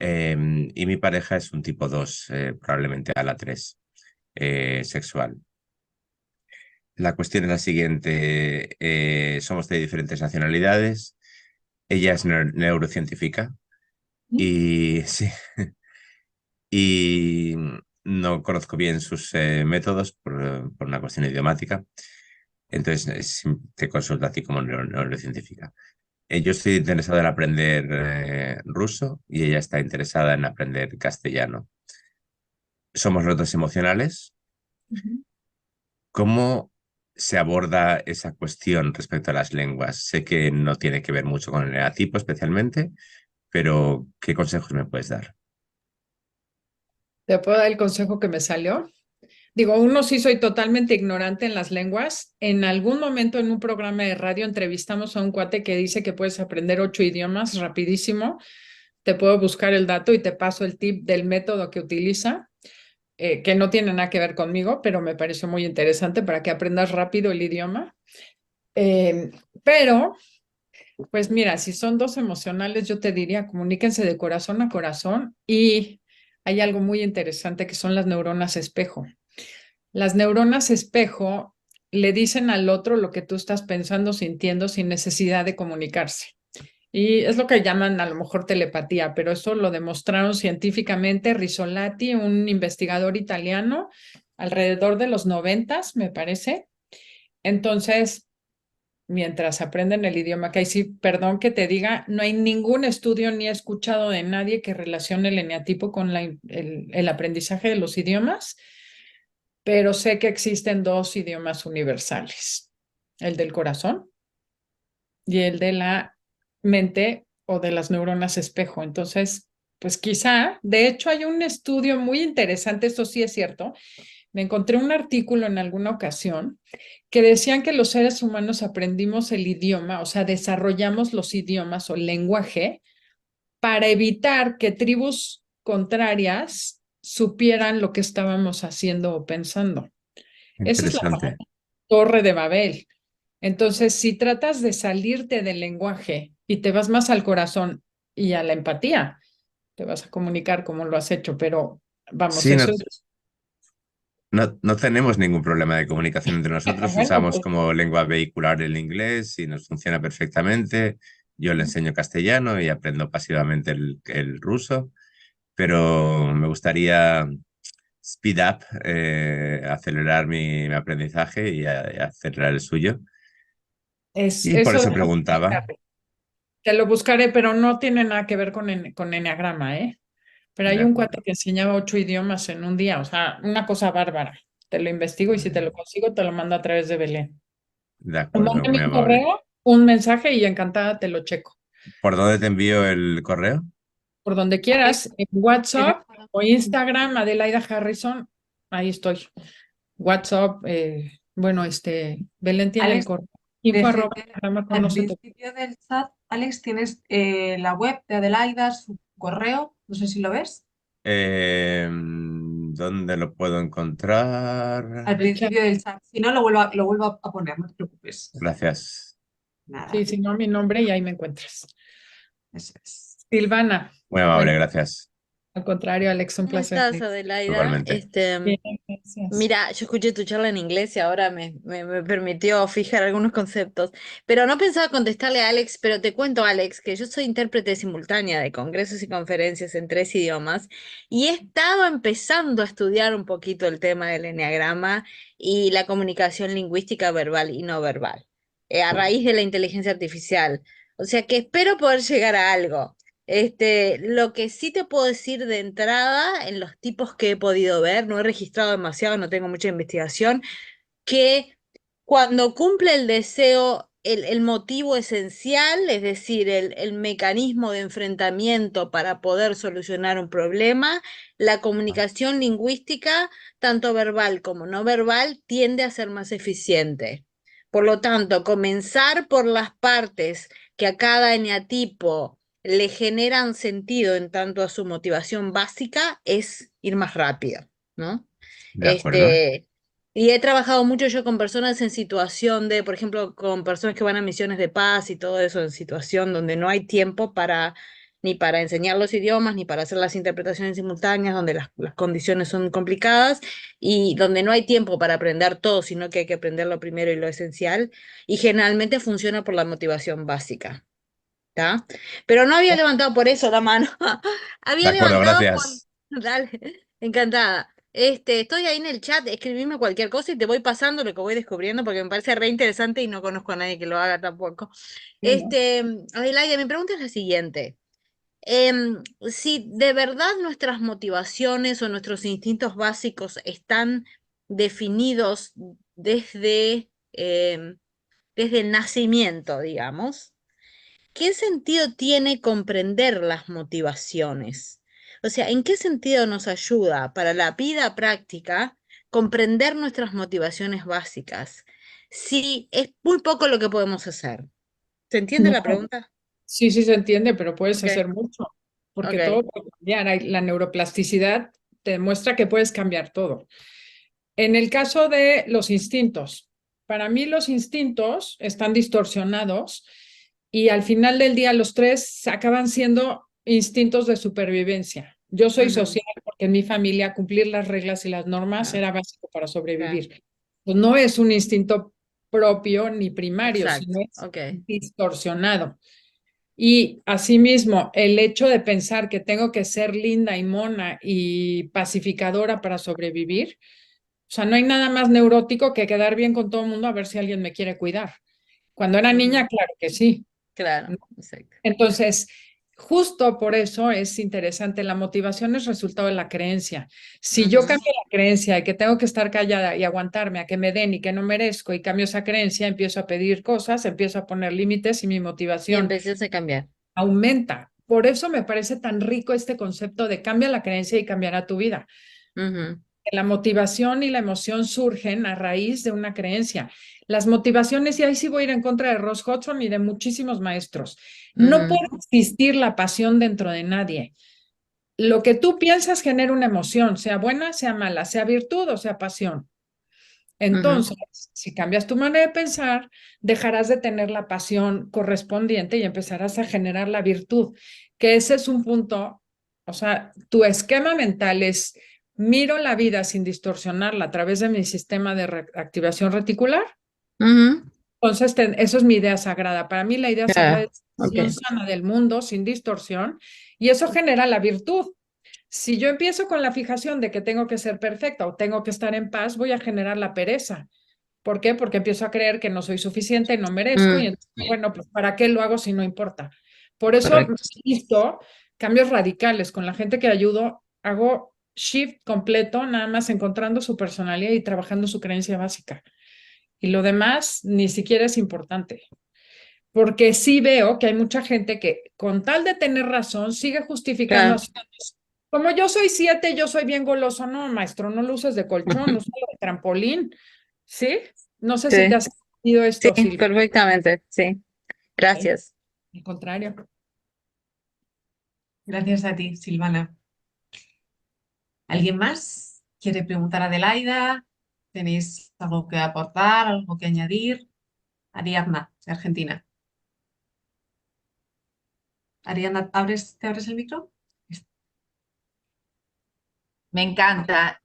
y mi pareja es un tipo 2, probablemente a la 3, sexual. La cuestión es la siguiente, somos de diferentes nacionalidades, ella es neurocientífica y sí, y no conozco bien sus métodos por una cuestión idiomática, entonces te consulto a ti como neurocientífica. Yo estoy interesado en aprender ruso y ella está interesada en aprender castellano. Somos los dos emocionales. ¿Cómo se aborda esa cuestión respecto a las lenguas? Sé que no tiene que ver mucho con el negativo especialmente, pero ¿qué consejos me puedes dar? ¿Te puedo dar el consejo que me salió? Digo, uno sí soy totalmente ignorante en las lenguas. En algún momento en un programa de radio entrevistamos a un cuate que dice que puedes aprender 8 idiomas rapidísimo. Te puedo buscar el dato y te paso el tip del método que utiliza, que no tiene nada que ver conmigo, pero me pareció muy interesante para que aprendas rápido el idioma. Eh, pero, pues mira, si son dos emocionales, yo te diría, comuníquense de corazón a corazón y hay algo muy interesante que son las neuronas espejo. Las neuronas espejo le dicen al otro lo que tú estás pensando, sintiendo, sin necesidad de comunicarse. Y es lo que llaman a lo mejor telepatía, pero eso lo demostraron científicamente Rizzolatti, un investigador italiano, alrededor de los 90, me parece. Entonces, mientras aprenden el idioma, que ahí sí, perdón que te diga, no hay ningún estudio ni he escuchado de nadie que relacione el eneatipo con el aprendizaje de los idiomas, pero sé que existen 2 idiomas universales, el del corazón y el de la mente o de las neuronas espejo. Entonces, pues quizá, de hecho hay un estudio muy interesante, esto sí es cierto, me encontré un artículo en alguna ocasión que decían que los seres humanos aprendimos el idioma, o sea, desarrollamos los idiomas o el lenguaje para evitar que tribus contrarias supieran lo que estábamos haciendo o pensando. Esa es la Interesante. Torre de Babel. Entonces, si tratas de salirte del lenguaje y te vas más al corazón y a la empatía, te vas a comunicar como lo has hecho, pero vamos, Sí, no, eso es... no tenemos ningún problema de comunicación entre nosotros. Bueno, Usamos pues, como lengua vehicular el inglés y nos funciona perfectamente. Yo le enseño castellano y aprendo pasivamente el ruso, pero me gustaría speed up, acelerar mi aprendizaje y acelerar el suyo. Y por eso eso preguntaba. te lo buscaré, pero no tiene nada que ver con eneagrama, ¿eh? Pero De hay un acuerdo, cuate que enseñaba 8 idiomas en un día, o sea, una cosa bárbara. Te lo investigo y si te lo consigo, te lo mando a través de Belén. de acuerdo, Mándame muy un amable. correo, un mensaje y encantada te lo checo. ¿Por dónde te envío el correo? Por donde quieras, en WhatsApp Teléfono. o Instagram, Adelaida Harrison, ahí estoy. WhatsApp, bueno, Belén tiene el Alex, correo. desde al info@programa.conoce. principio del chat, Alex, tienes la web de Adelaida, su correo, no sé si lo ves. ¿Dónde lo puedo encontrar? Al principio del chat. Si no, lo vuelvo a poner, no te preocupes. Gracias. Nada, Sí, si no, mi nombre y ahí me encuentras. eso es. Silvana, Muy amable, bueno, gracias. al contrario, Alex, un ¿Cómo placer. estás, Adelaida? Igualmente. Bien, gracias. Mira, yo escuché tu charla en inglés y ahora me permitió fijar algunos conceptos, pero no pensaba contestarle a Alex, pero te cuento, Alex, que yo soy intérprete simultánea de congresos y conferencias en 3 idiomas y he estado empezando a estudiar un poquito el tema del eneagrama y la comunicación lingüística verbal y no verbal, a raíz de la inteligencia artificial. O sea que espero poder llegar a algo. Lo que sí te puedo decir de entrada, en los tipos que he podido ver, no he registrado demasiado, no tengo mucha investigación, que cuando cumple el deseo, el motivo esencial, es decir, el mecanismo de enfrentamiento para poder solucionar un problema, la comunicación lingüística, tanto verbal como no verbal, tiende a ser más eficiente. Por lo tanto, comenzar por las partes que a cada eneatipo le generan sentido en tanto a su motivación básica es ir más rápido, ¿no? De acuerdo. Y he trabajado mucho yo con personas en situación de, por ejemplo, con personas que van a misiones de paz y todo eso, en situación donde no hay tiempo para ni para enseñar los idiomas, ni para hacer las interpretaciones simultáneas, donde las condiciones son complicadas y donde no hay tiempo para aprender todo, sino que hay que aprender lo primero y lo esencial. Y generalmente funciona por la motivación básica. ¿Está? Pero no había levantado por eso la mano. De Había acuerdo, levantado por... gracias. Dale, encantada. Estoy ahí en el chat, escribime cualquier cosa y te voy pasando lo que voy descubriendo porque me parece re interesante y no conozco a nadie que lo haga tampoco. Sí, ¿no? Adelaide, mi pregunta es la siguiente. Si de verdad nuestras motivaciones o nuestros instintos básicos están definidos desde el nacimiento, digamos, ¿qué sentido tiene comprender las motivaciones? O sea, ¿en qué sentido nos ayuda para la vida práctica comprender nuestras motivaciones básicas? Si es muy poco lo que podemos hacer. ¿Se entiende No, la pregunta? sí, sí se entiende, pero puedes Ok, hacer mucho, porque ok. todo puede cambiar. La neuroplasticidad te demuestra que puedes cambiar todo. En el caso de los instintos, para mí los instintos están distorsionados y al final del día los 3 acaban siendo instintos de supervivencia. Yo soy Ujú, social porque en mi familia cumplir las reglas y las normas ah, era básico para ok. sobrevivir. pues no es un instinto propio ni primario, Exacto, sino es ok. distorsionado. Y asimismo, el hecho de pensar que tengo que ser linda y mona y pacificadora para sobrevivir, o sea, no hay nada más neurótico que quedar bien con todo el mundo a ver si alguien me quiere cuidar. Cuando era niña, claro que sí. Claro, exacto. Entonces, justo por eso es interesante. La motivación es resultado de la creencia. Si yo cambio la creencia de que tengo que estar callada y aguantarme a que me den y que no merezco y cambio esa creencia, empiezo a pedir cosas, empiezo a poner límites y mi Y motivación empecé a cambiar. aumenta. Por eso me parece tan rico este concepto de cambia la creencia y cambiará tu vida. Ujú. La motivación y la emoción surgen a raíz de una creencia. Las motivaciones, y ahí sí voy a ir en contra de Ross Hudson y de muchísimos maestros, no Ujú. puede existir la pasión dentro de nadie. Lo que tú piensas genera una emoción, sea buena, sea mala, sea virtud o sea pasión. Entonces, si cambias tu manera de pensar, dejarás de tener la pasión correspondiente y empezarás a generar la virtud, que ese es un punto, o sea, tu esquema mental es, miro la vida sin distorsionarla a través de mi sistema de activación reticular. Ujú. Entonces, eso es mi idea sagrada. Para mí la idea sagrada Ya, es la ok. visión sana del mundo sin distorsión y eso genera la virtud. Si yo empiezo con la fijación de que tengo que ser perfecta o tengo que estar en paz, voy a generar la pereza. ¿Por qué? Porque empiezo a creer que no soy suficiente, no merezco y entonces, bueno, pues ¿para qué lo hago si no importa? Por eso he Correcto. visto cambios radicales con la gente que ayudo, hago shift completo, nada más encontrando su personalidad y trabajando su creencia básica. Y lo demás ni siquiera es importante. Porque sí veo que hay mucha gente que con tal de tener razón sigue justificando Claro. así. Como yo soy 7, yo soy bien goloso. No, maestro, no lo uses de colchón, úsalo de trampolín. ¿Sí? No sé si te Sí, has sentido sí, esto, Silvia. perfectamente, sí. Gracias. Al contrario. Gracias a ti, Silvana. ¿Alguien más quiere preguntar a Adelaida? ¿Tenéis algo que aportar, algo que añadir? Ariadna, de Argentina. Ariadna, ¿te abres el micro? Me encanta.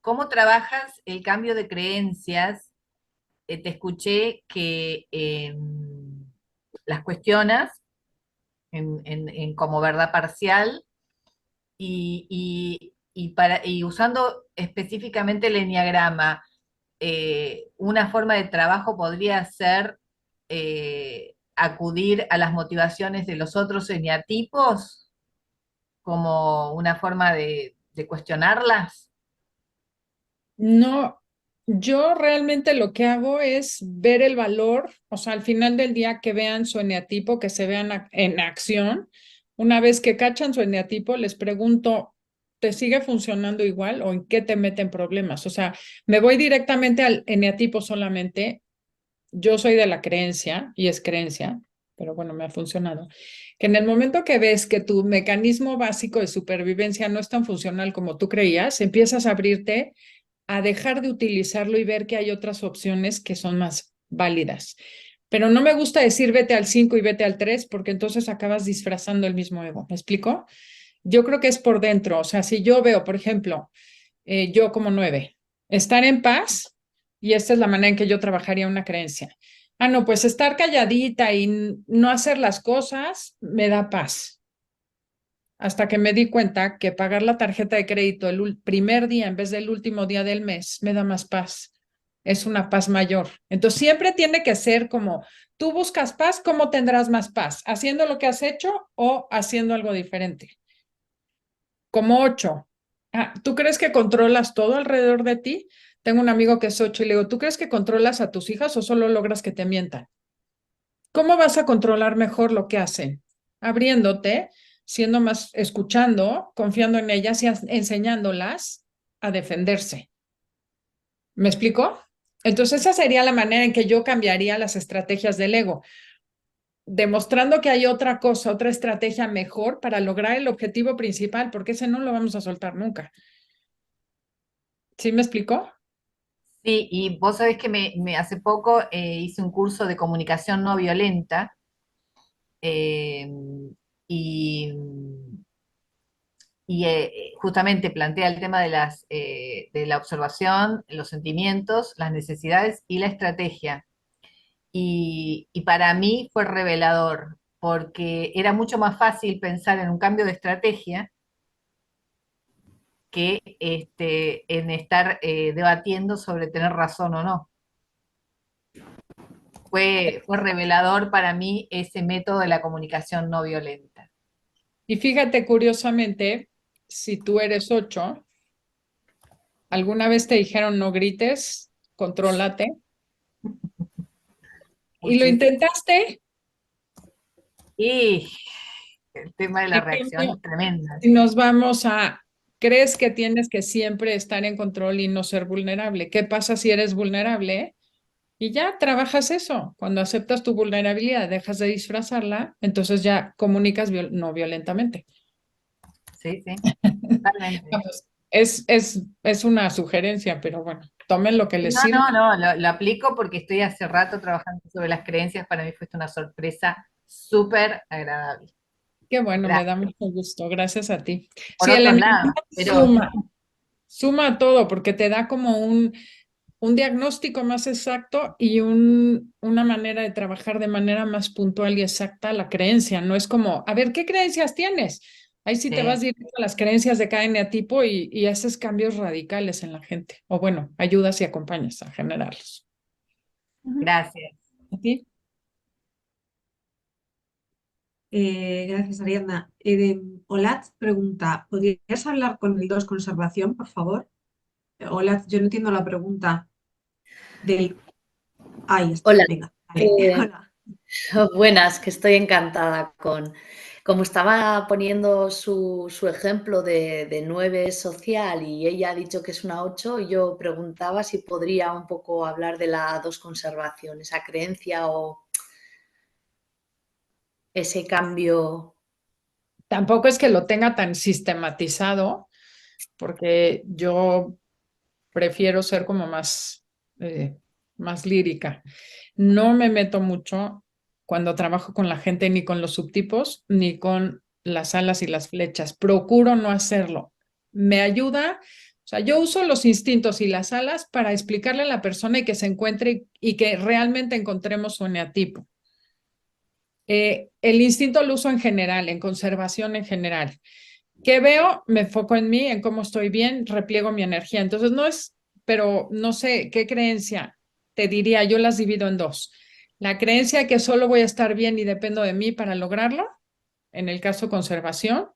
¿Cómo trabajas el cambio de creencias? Te escuché que las cuestionas como verdad parcial y usando específicamente el enneagrama, una forma de trabajo podría ser acudir a las motivaciones de los otros eneatipos como una forma de cuestionarlas. No, yo realmente lo que hago es ver el valor, o sea, al final del día que vean su eneatipo, que se vean en acción. Una vez que cachan su eneatipo, les pregunto, ¿te sigue funcionando igual o en qué te meten problemas? O sea, me voy directamente al eneatipo solamente. Yo soy de la creencia, y es creencia, pero bueno, me ha funcionado, que en el momento que ves que tu mecanismo básico de supervivencia no es tan funcional como tú creías, empiezas a abrirte a dejar de utilizarlo y ver que hay otras opciones que son más válidas. Pero no me gusta decir vete al 5 y vete al 3 porque entonces acabas disfrazando el mismo ego. ¿Me explico? Yo creo que es por dentro. O sea, si yo veo, por ejemplo, yo como 9, estar en paz, y esta es la manera en que yo trabajaría una creencia. Ah, no, pues estar calladita y no hacer las cosas me da paz. Hasta que me di cuenta que pagar la tarjeta de crédito el primer día en vez del último día del mes me da más paz. Es una paz mayor. Entonces siempre tiene que ser como, tú buscas paz, ¿cómo tendrás más paz? ¿Haciendo lo que has hecho o haciendo algo diferente? Como 8. Ah, ¿tú crees que controlas todo alrededor de ti? Tengo un amigo que es 8 y le digo, ¿tú crees que controlas a tus hijas o solo logras que te mientan? ¿Cómo vas a controlar mejor lo que hacen? Abriéndote, siendo más, escuchando, confiando en ellas y enseñándolas a defenderse. ¿Me explico? Entonces esa sería la manera en que yo cambiaría las estrategias del ego, demostrando que hay otra cosa, otra estrategia mejor para lograr el objetivo principal, porque ese no lo vamos a soltar nunca. ¿Sí me explicó? Sí, y vos sabés que hace poco hice un curso de comunicación no violenta eh, y y justamente plantea el tema de la observación, los sentimientos, las necesidades y la estrategia. Y para mí fue revelador, porque era mucho más fácil pensar en un cambio de estrategia que en estar debatiendo sobre tener razón o no. Fue revelador para mí ese método de la comunicación no violenta. Y fíjate, curiosamente, si tú eres 8, ¿alguna vez te dijeron no grites, contrólate? ¿Y lo Muchísimo. intentaste? Y el tema de la En reacción cambio, es tremenda. si nos vamos a, crees que tienes que siempre estar en control y no ser vulnerable. ¿Qué pasa si eres vulnerable? Y ya trabajas eso. Cuando aceptas tu vulnerabilidad, dejas de disfrazarla, entonces ya comunicas no violentamente. Sí, sí, totalmente. Vamos, es una sugerencia, pero bueno, tomen lo que les No, sirva. no, no, lo aplico porque estoy hace rato trabajando sobre las creencias. Para mí fue una sorpresa súper agradable. Qué bueno, me da Gracias. mucho gusto. Gracias a ti. Por Sí, el otros lados, enneagrama pero suma a todo porque te da como un diagnóstico más exacto y una manera de trabajar de manera más puntual y exacta la creencia. No es como, a ver, ¿qué creencias tienes? Ahí sí te vas sí, directo a las creencias de cada eneatipo y haces cambios radicales en la gente. O bueno, ayudas y acompañas a generarlos. gracias. ¿A ti? Gracias, Ariadna. Olat pregunta, ¿podrías hablar con el 2 conservación, por favor? Olat, yo no entiendo la pregunta del... Ahí está, Hola, venga, vale. eh, Hola. buenas, que estoy encantada como estaba poniendo su ejemplo de 9 social y ella ha dicho que es una 8, yo preguntaba si podría un poco hablar de la 2 conservación, esa creencia o ese cambio. Tampoco es que lo tenga tan sistematizado, porque yo prefiero ser como más lírica. No me meto mucho cuando trabajo con la gente ni con los subtipos ni con las alas y las flechas. Procuro no hacerlo. Me ayuda, o sea, yo uso los instintos y las alas para explicarle a la persona y que se encuentre y que realmente encontremos su eneatipo. El instinto lo uso en general, en conservación en general. ¿Qué veo? Me enfoco en mí, en cómo estoy bien, repliego mi energía. Entonces no es, pero no sé qué creencia te diría, yo las divido en 2. La creencia que solo voy a estar bien y dependo de mí para lograrlo, en el caso conservación,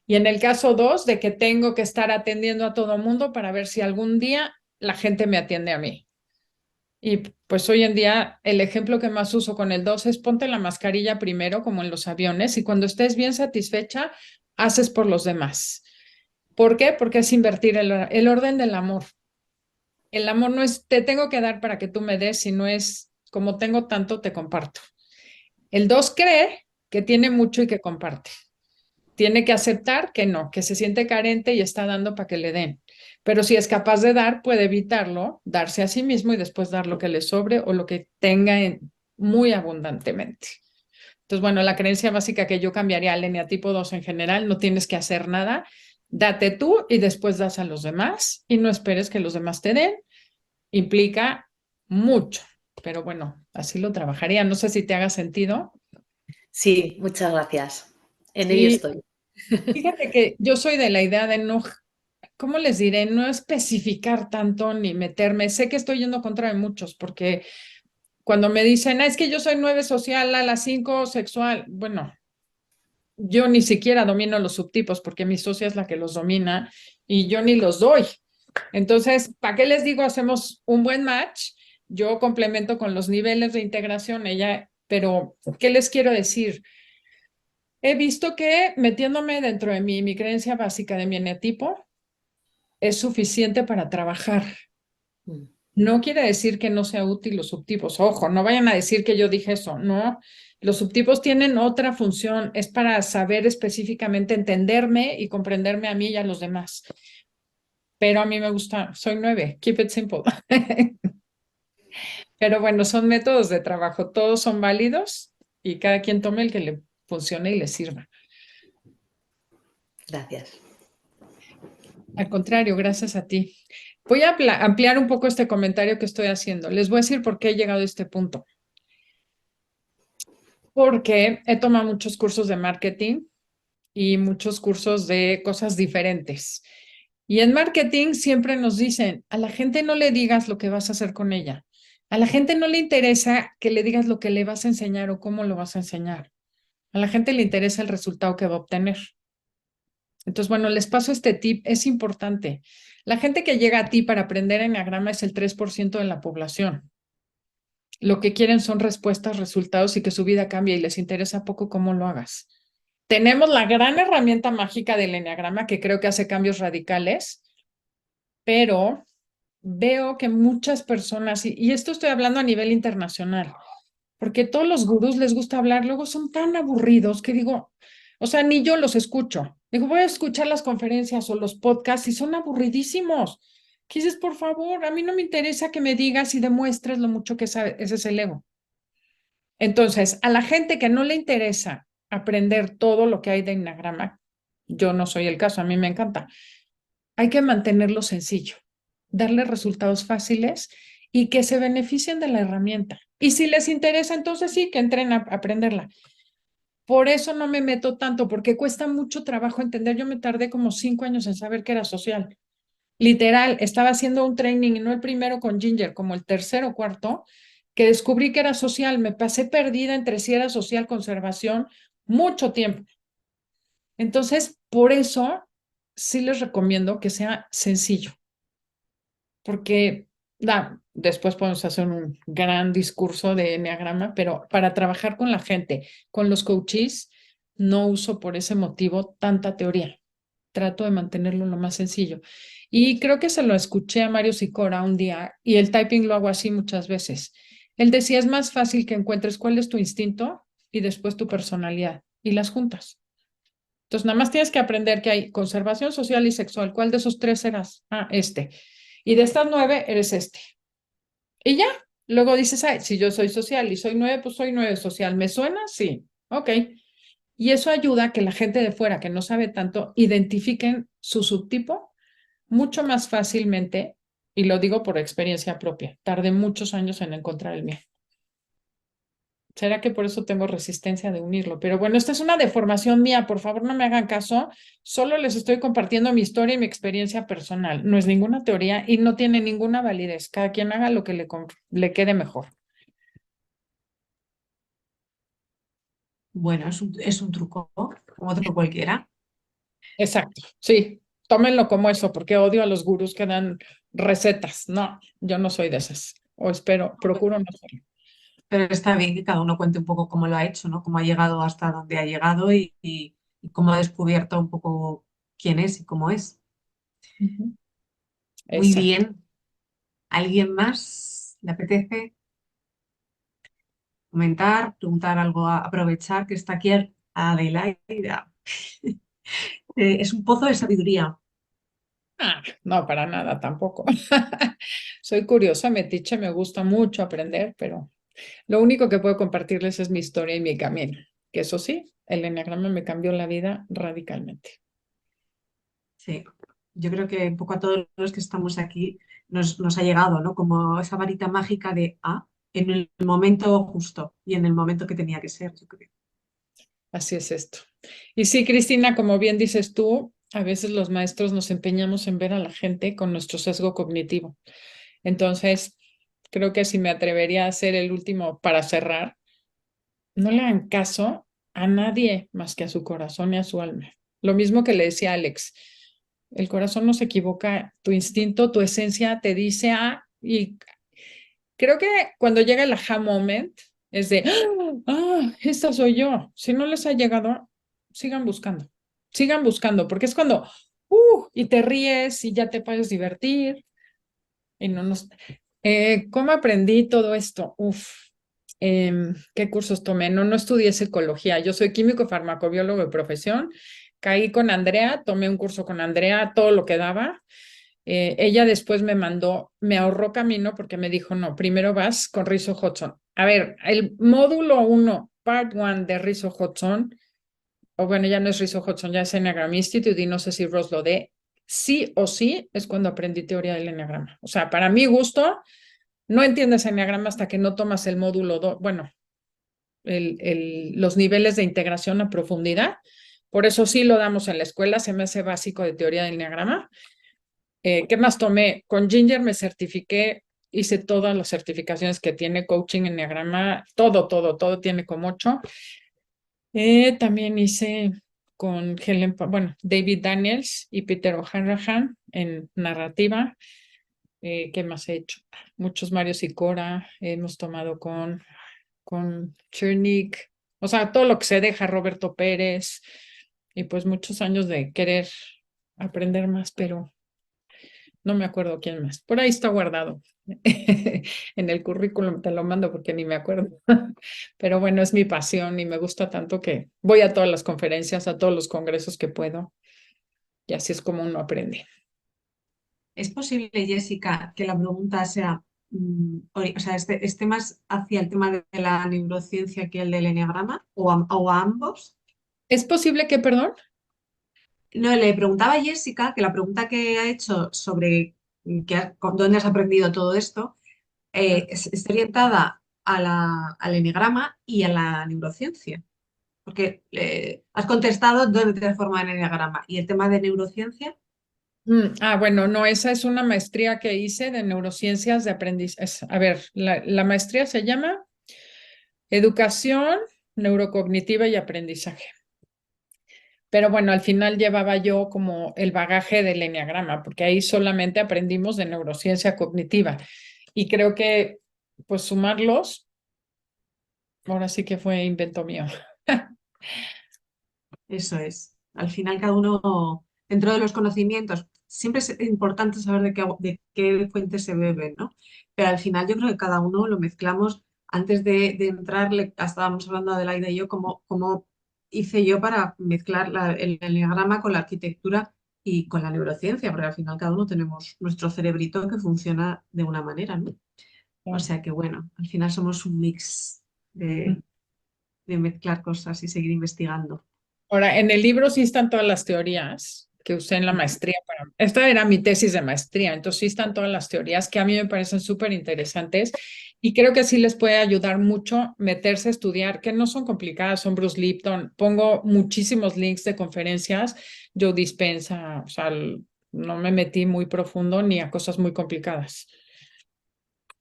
y en el caso 2, de que tengo que estar atendiendo a todo mundo para ver si algún día la gente me atiende a mí. Y pues hoy en día el ejemplo que más uso con el 2 es ponte la mascarilla primero, como en los aviones, y cuando estés bien satisfecha, haces por los demás. ¿Por qué? Porque es invertir el orden del amor. El amor no es te tengo que dar para que tú me des, sino es como tengo tanto, te comparto. El 2 cree que tiene mucho y que comparte. Tiene que aceptar que no, que se siente carente y está dando para que le den. Pero si es capaz de dar, puede evitarlo, darse a sí mismo y después dar lo que le sobre o lo que tenga muy abundantemente. Entonces, bueno, la creencia básica que yo cambiaría al eneatipo 2 en general, no tienes que hacer nada, date tú y después das a los demás y no esperes que los demás te den. Implica mucho, pero bueno, así lo trabajaría. No sé si te haga sentido. Sí, muchas gracias. En ello Sí, estoy. fíjate que yo soy de la idea de no, ¿cómo les diré? No especificar tanto ni meterme. Sé que estoy yendo contra de muchos porque cuando me dicen, es que yo soy 9 social, a las 5 sexual, bueno, yo ni siquiera domino los subtipos porque mi socia es la que los domina y yo ni los doy. Entonces, ¿para qué les digo? Hacemos un buen match. Yo complemento con los niveles de integración, ella, pero ¿qué les quiero decir? He visto que metiéndome dentro de mi creencia básica de mi eneatipo es suficiente para trabajar. Mm. No quiere decir que no sea útil los subtipos. Ojo, no vayan a decir que yo dije eso. No, los subtipos tienen otra función. Es para saber específicamente entenderme y comprenderme a mí y a los demás. Pero a mí me gusta, soy 9, keep it simple. Pero bueno, son métodos de trabajo. Todos son válidos y cada quien tome el que le funcione y le sirva. Gracias. Al contrario, gracias a ti. Voy a ampliar un poco este comentario que estoy haciendo. Les voy a decir por qué he llegado a este punto. Porque he tomado muchos cursos de marketing y muchos cursos de cosas diferentes. Y en marketing siempre nos dicen, a la gente no le digas lo que vas a hacer con ella. A la gente no le interesa que le digas lo que le vas a enseñar o cómo lo vas a enseñar. A la gente le interesa el resultado que va a obtener. Entonces, bueno, les paso este tip, es importante. La gente que llega a ti para aprender enneagrama es el 3% de la población. Lo que quieren son respuestas, resultados y que su vida cambie y les interesa poco cómo lo hagas. Tenemos la gran herramienta mágica del enneagrama que creo que hace cambios radicales, pero veo que muchas personas, y esto estoy hablando a nivel internacional, porque todos los gurús les gusta hablar, luego son tan aburridos que digo, o sea, ni yo los escucho. Digo, voy a escuchar las conferencias o los podcasts y son aburridísimos. ¿Qué dices? Por favor, a mí no me interesa que me digas y demuestres lo mucho que sabes, ese es el ego. Entonces, a la gente que no le interesa aprender todo lo que hay de enneagrama, yo no soy el caso, a mí me encanta, hay que mantenerlo sencillo, darle resultados fáciles y que se beneficien de la herramienta. Y si les interesa, entonces sí, que entren a aprenderla. Por eso no me meto tanto, porque cuesta mucho trabajo entender. Yo me tardé como 5 años en saber que era social. Literal, estaba haciendo un training, y no el primero con Ginger, como el tercero o cuarto, que descubrí que era social. Me pasé perdida entre si era social, conservación, mucho tiempo. Entonces, por eso sí les recomiendo que sea sencillo, porque después podemos hacer un gran discurso de enneagrama, pero para trabajar con la gente, con los coaches, no uso por ese motivo tanta teoría. Trato de mantenerlo lo más sencillo. Y creo que se lo escuché a Mario Sicora un día, y el typing lo hago así muchas veces. Él decía, es más fácil que encuentres cuál es tu instinto y después tu personalidad, y las juntas. Entonces, nada más tienes que aprender que hay conservación social y sexual. ¿Cuál de esos 3 eras? Ah, este. Y de estas 9 eres este. Y ya. Luego dices, ay, si yo soy social y soy 9, pues soy 9 social. ¿Me suena? Sí. Ok. Y eso ayuda a que la gente de fuera que no sabe tanto identifiquen su subtipo mucho más fácilmente. Y lo digo por experiencia propia. Tardé muchos años en encontrar el mío. ¿Será que por eso tengo resistencia de unirlo? Pero bueno, esta es una deformación mía, por favor no me hagan caso, solo les estoy compartiendo mi historia y mi experiencia personal. No es ninguna teoría y no tiene ninguna validez. Cada quien haga lo que le quede mejor. Bueno, es un truco, como otro cualquiera. Exacto, sí, tómenlo como eso, porque odio a los gurús que dan recetas. No, yo no soy de esas, o espero, procuro no serlo. Pero está bien que cada uno cuente un poco cómo lo ha hecho, ¿no? Cómo ha llegado hasta donde ha llegado y cómo ha descubierto un poco quién es y cómo es. Muy Exacto. bien. ¿Alguien más le apetece comentar, preguntar algo, aprovechar que está aquí Adelaida? Es un pozo de sabiduría. Ah, no, para nada tampoco. Soy curiosa, metiche, me gusta mucho aprender, pero lo único que puedo compartirles es mi historia y mi camino, que eso sí, el enneagrama me cambió la vida radicalmente. Sí, yo creo que un poco a todos los que estamos aquí nos ha llegado, ¿no? Como esa varita mágica de en el momento justo y en el momento que tenía que ser, yo creo. Así es esto. Y sí, Cristina, como bien dices tú, a veces los maestros nos empeñamos en ver a la gente con nuestro sesgo cognitivo. Entonces, creo que si me atrevería a ser el último para cerrar, no le hagan caso a nadie más que a su corazón y a su alma. Lo mismo que le decía Alex, el corazón no se equivoca, tu instinto, tu esencia te dice y creo que cuando llega el aha moment es de, esta soy yo. Si no les ha llegado, sigan buscando, porque es cuando, y te ríes y ya te puedes divertir. Y no nos... ¿Cómo aprendí todo esto? ¿Qué cursos tomé? No estudié psicología. Yo soy químico farmacobiólogo de profesión. Caí con Andrea, tomé un curso con Andrea, todo lo que daba. Ella después me ahorró camino porque me dijo, no, primero vas con Rizzo Hudson. A ver, el módulo 1, part 1 de Rizzo Hudson, o bueno, ya no es Rizzo Hudson, ya es Enneagram Institute y no sé si Ross lo dé, sí o sí es cuando aprendí teoría del enneagrama. O sea, para mi gusto, no entiendes enneagrama hasta que no tomas el módulo 2, bueno, los niveles de integración a profundidad. Por eso sí lo damos en la escuela, se me hace básico de teoría del enneagrama. ¿Qué más tomé? Con Ginger me certifiqué, hice todas las certificaciones que tiene coaching enneagrama, todo tiene como 8. También hice con David Daniels y Peter O'Hanrahan en narrativa. ¿Qué más he hecho? Muchos Mario Sicora, hemos tomado con Chernik, o sea, todo lo que se deja, Roberto Pérez, y pues muchos años de querer aprender más, pero no me acuerdo quién más. Por ahí está guardado. En el currículum te lo mando porque ni me acuerdo. Pero bueno, es mi pasión y me gusta tanto que voy a todas las conferencias, a todos los congresos que puedo. Y así es como uno aprende. ¿Es posible, Jessica, que la pregunta sea, o sea, esté más hacia el tema de la neurociencia que el del enneagrama, o a ambos? ¿Es posible que, perdón? No, le preguntaba a Jessica que la pregunta que ha hecho sobre dónde has aprendido todo esto está orientada al enneagrama y a la neurociencia. Porque has contestado dónde te has formado en enneagrama y el tema de neurociencia. Bueno, no, esa es una maestría que hice de neurociencias de aprendizaje. A ver, la maestría se llama Educación Neurocognitiva y Aprendizaje. Pero bueno, al final llevaba yo como el bagaje del enneagrama, porque ahí solamente aprendimos de neurociencia cognitiva. Y creo que, pues, sumarlos, ahora sí que fue invento mío. Eso es. Al final cada uno, dentro de los conocimientos, siempre es importante saber de qué fuente se bebe, ¿no? Pero al final yo creo que cada uno lo mezclamos. Antes de entrar, estábamos hablando Adelaida y yo, cómo hice yo para mezclar el enneagrama con la arquitectura y con la neurociencia, porque al final cada uno tenemos nuestro cerebrito que funciona de una manera, ¿no? O sea que bueno, al final somos un mix de mezclar cosas y seguir investigando. Ahora, en el libro sí están todas las teorías que usé en la maestría. Esta era mi tesis de maestría, entonces sí están todas las teorías que a mí me parecen súper interesantes y creo que sí les puede ayudar mucho meterse a estudiar, que no son complicadas, son Bruce Lipton. Pongo muchísimos links de conferencias, Joe Dispenza, o sea, no me metí muy profundo ni a cosas muy complicadas,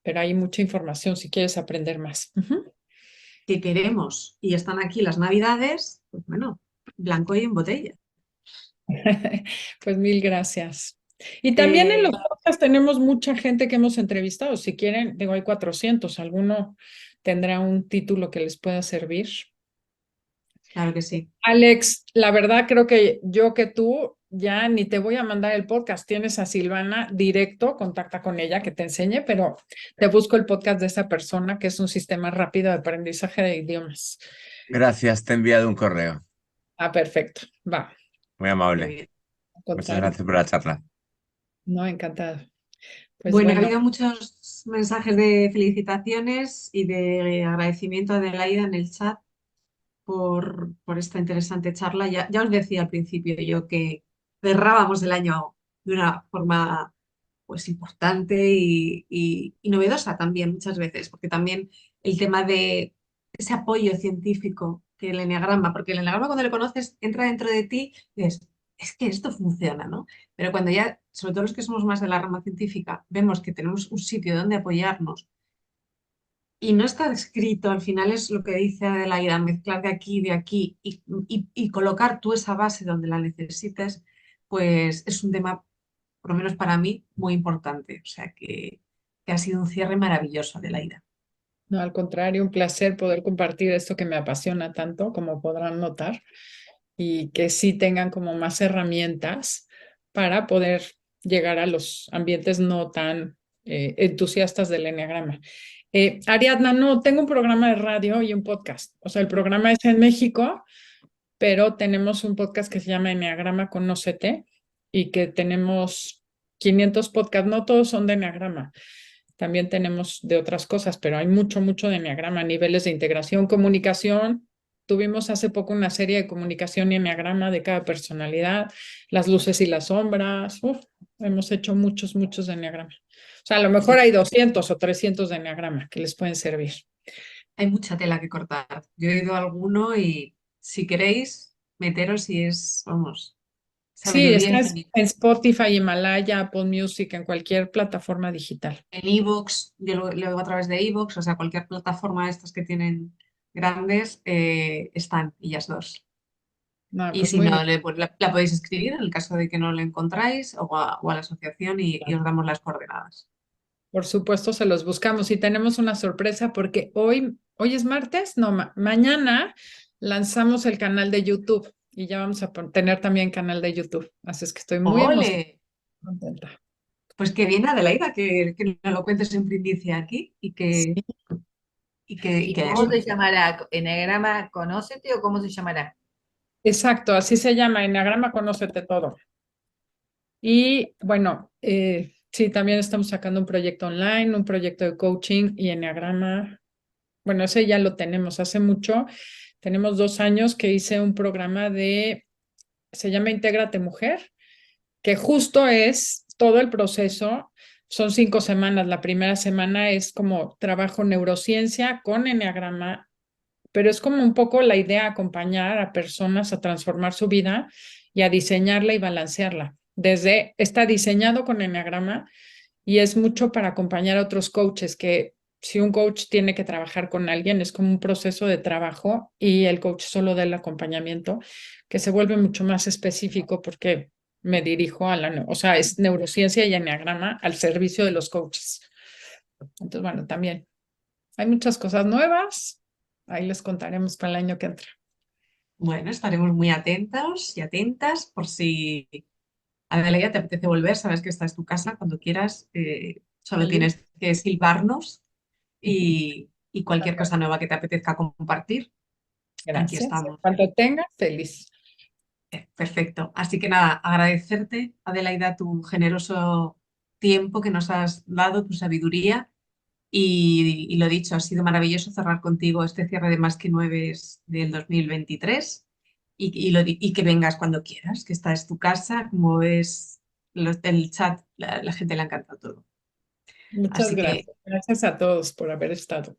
pero hay mucha información si quieres aprender más. Que queremos y están aquí las Navidades, pues bueno, blanco y en botella. Pues mil gracias. Y también en los Eh, podcasts tenemos mucha gente que hemos entrevistado. Si quieren, digo, hay 400. ¿Alguno tendrá un título que les pueda servir? claro que sí. Alex, la verdad creo que yo que tú ya ni te voy a mandar el podcast. Tienes a Silvana directo, contacta con ella que te enseñe, pero te busco el podcast de esa persona que es un sistema rápido de aprendizaje de idiomas. Gracias, te he enviado un correo. Ah, perfecto. Va. Muy Muy amable. bien. Al Muchas contrario. gracias por la charla. No, encantada. Pues Bueno, ha bueno. habido muchos mensajes de felicitaciones y de agradecimiento a Adelaida en el chat por esta interesante charla. Ya os decía al principio yo que cerrábamos el año de una forma pues importante y novedosa también muchas veces, porque también el tema de ese apoyo científico que el enneagrama, porque el enneagrama cuando lo conoces entra dentro de ti y es que esto funciona, ¿no? Pero cuando ya, sobre todo los que somos más de la rama científica, vemos que tenemos un sitio donde apoyarnos y no está escrito, al final es lo que dice Adelaida, mezclar de aquí y colocar tú esa base donde la necesites, pues es un tema, por lo menos para mí, muy importante. O sea que ha sido un cierre maravilloso, Adelaida. No, al contrario, un placer poder compartir esto que me apasiona tanto, como podrán notar, y que sí tengan como más herramientas para poder llegar a los ambientes no tan entusiastas del enneagrama. Ariadna, no, tengo un programa de radio y un podcast. O sea, el programa es en México, pero tenemos un podcast que se llama Enneagrama Conócete y que tenemos 500 podcasts, no todos son de enneagrama. También tenemos de otras cosas, pero hay mucho de enneagrama, niveles de integración, comunicación, Tuvimos hace poco una serie de comunicación y enneagrama de cada personalidad, las luces y las sombras. Uf, hemos hecho muchos, muchos de enneagrama. O sea, a lo mejor hay 200 o 300 de enneagrama que les pueden servir. Hay mucha tela que cortar. Yo he ido a alguno y si queréis, meteros y vamos, Sí, sabiduría está infinita. en Spotify, Himalaya, Apple Music, en cualquier plataforma digital. En iVoox, yo lo oigo a través de iVoox, o sea, cualquier plataforma de estas que tienen grandes, están ellas dos. No, Y pues si muy no, bien. la podéis escribir en el caso de que no la encontráis o a la asociación y os damos las coordenadas. Por supuesto, se los buscamos y tenemos una sorpresa porque hoy es martes, no, mañana lanzamos el canal de YouTube y ya vamos a tener también canal de YouTube. Así es que estoy muy emocionada, ¡Ole! contenta. Pues que viene Adelaida, que nos lo cuentes en primicia aquí y Sí, ¿Y que cómo eso. se llamará? ¿Eneagrama Conócete o cómo se llamará? exacto, así se llama, Enneagrama Conócete Todo. Y bueno, sí, también estamos sacando un proyecto online, un proyecto de coaching y enneagrama. Bueno, ese ya lo tenemos hace mucho. Tenemos 2 años que hice un programa se llama Intégrate Mujer, que justo es todo el proceso. Son 5 semanas. La primera semana es como trabajo neurociencia con enneagrama, pero es como un poco la idea acompañar a personas a transformar su vida y a diseñarla y balancearla. Está diseñado con enneagrama y es mucho para acompañar a otros coaches que si un coach tiene que trabajar con alguien es como un proceso de trabajo y el coach solo da el acompañamiento que se vuelve mucho más específico porque me dirijo o sea, es neurociencia y enneagrama al servicio de los coaches. Entonces, bueno, también hay muchas cosas nuevas. Ahí les contaremos para el año que entra. Bueno, estaremos muy atentos y atentas por si Adelaida te apetece volver, sabes que esta es tu casa cuando quieras, solo Feliz. tienes que silbarnos y cualquier cosa nueva que te apetezca compartir, aquí Gracias. estamos. Cuando tenga, feliz. Perfecto. Así que nada, agradecerte, Adelaida, tu generoso tiempo que nos has dado, tu sabiduría y lo dicho, ha sido maravilloso cerrar contigo este cierre de Más que Nueves del 2023 y que vengas cuando quieras, que esta es tu casa, como ves el chat, la gente le ha encantado todo. Muchas Así que gracias. Gracias a todos por haber estado.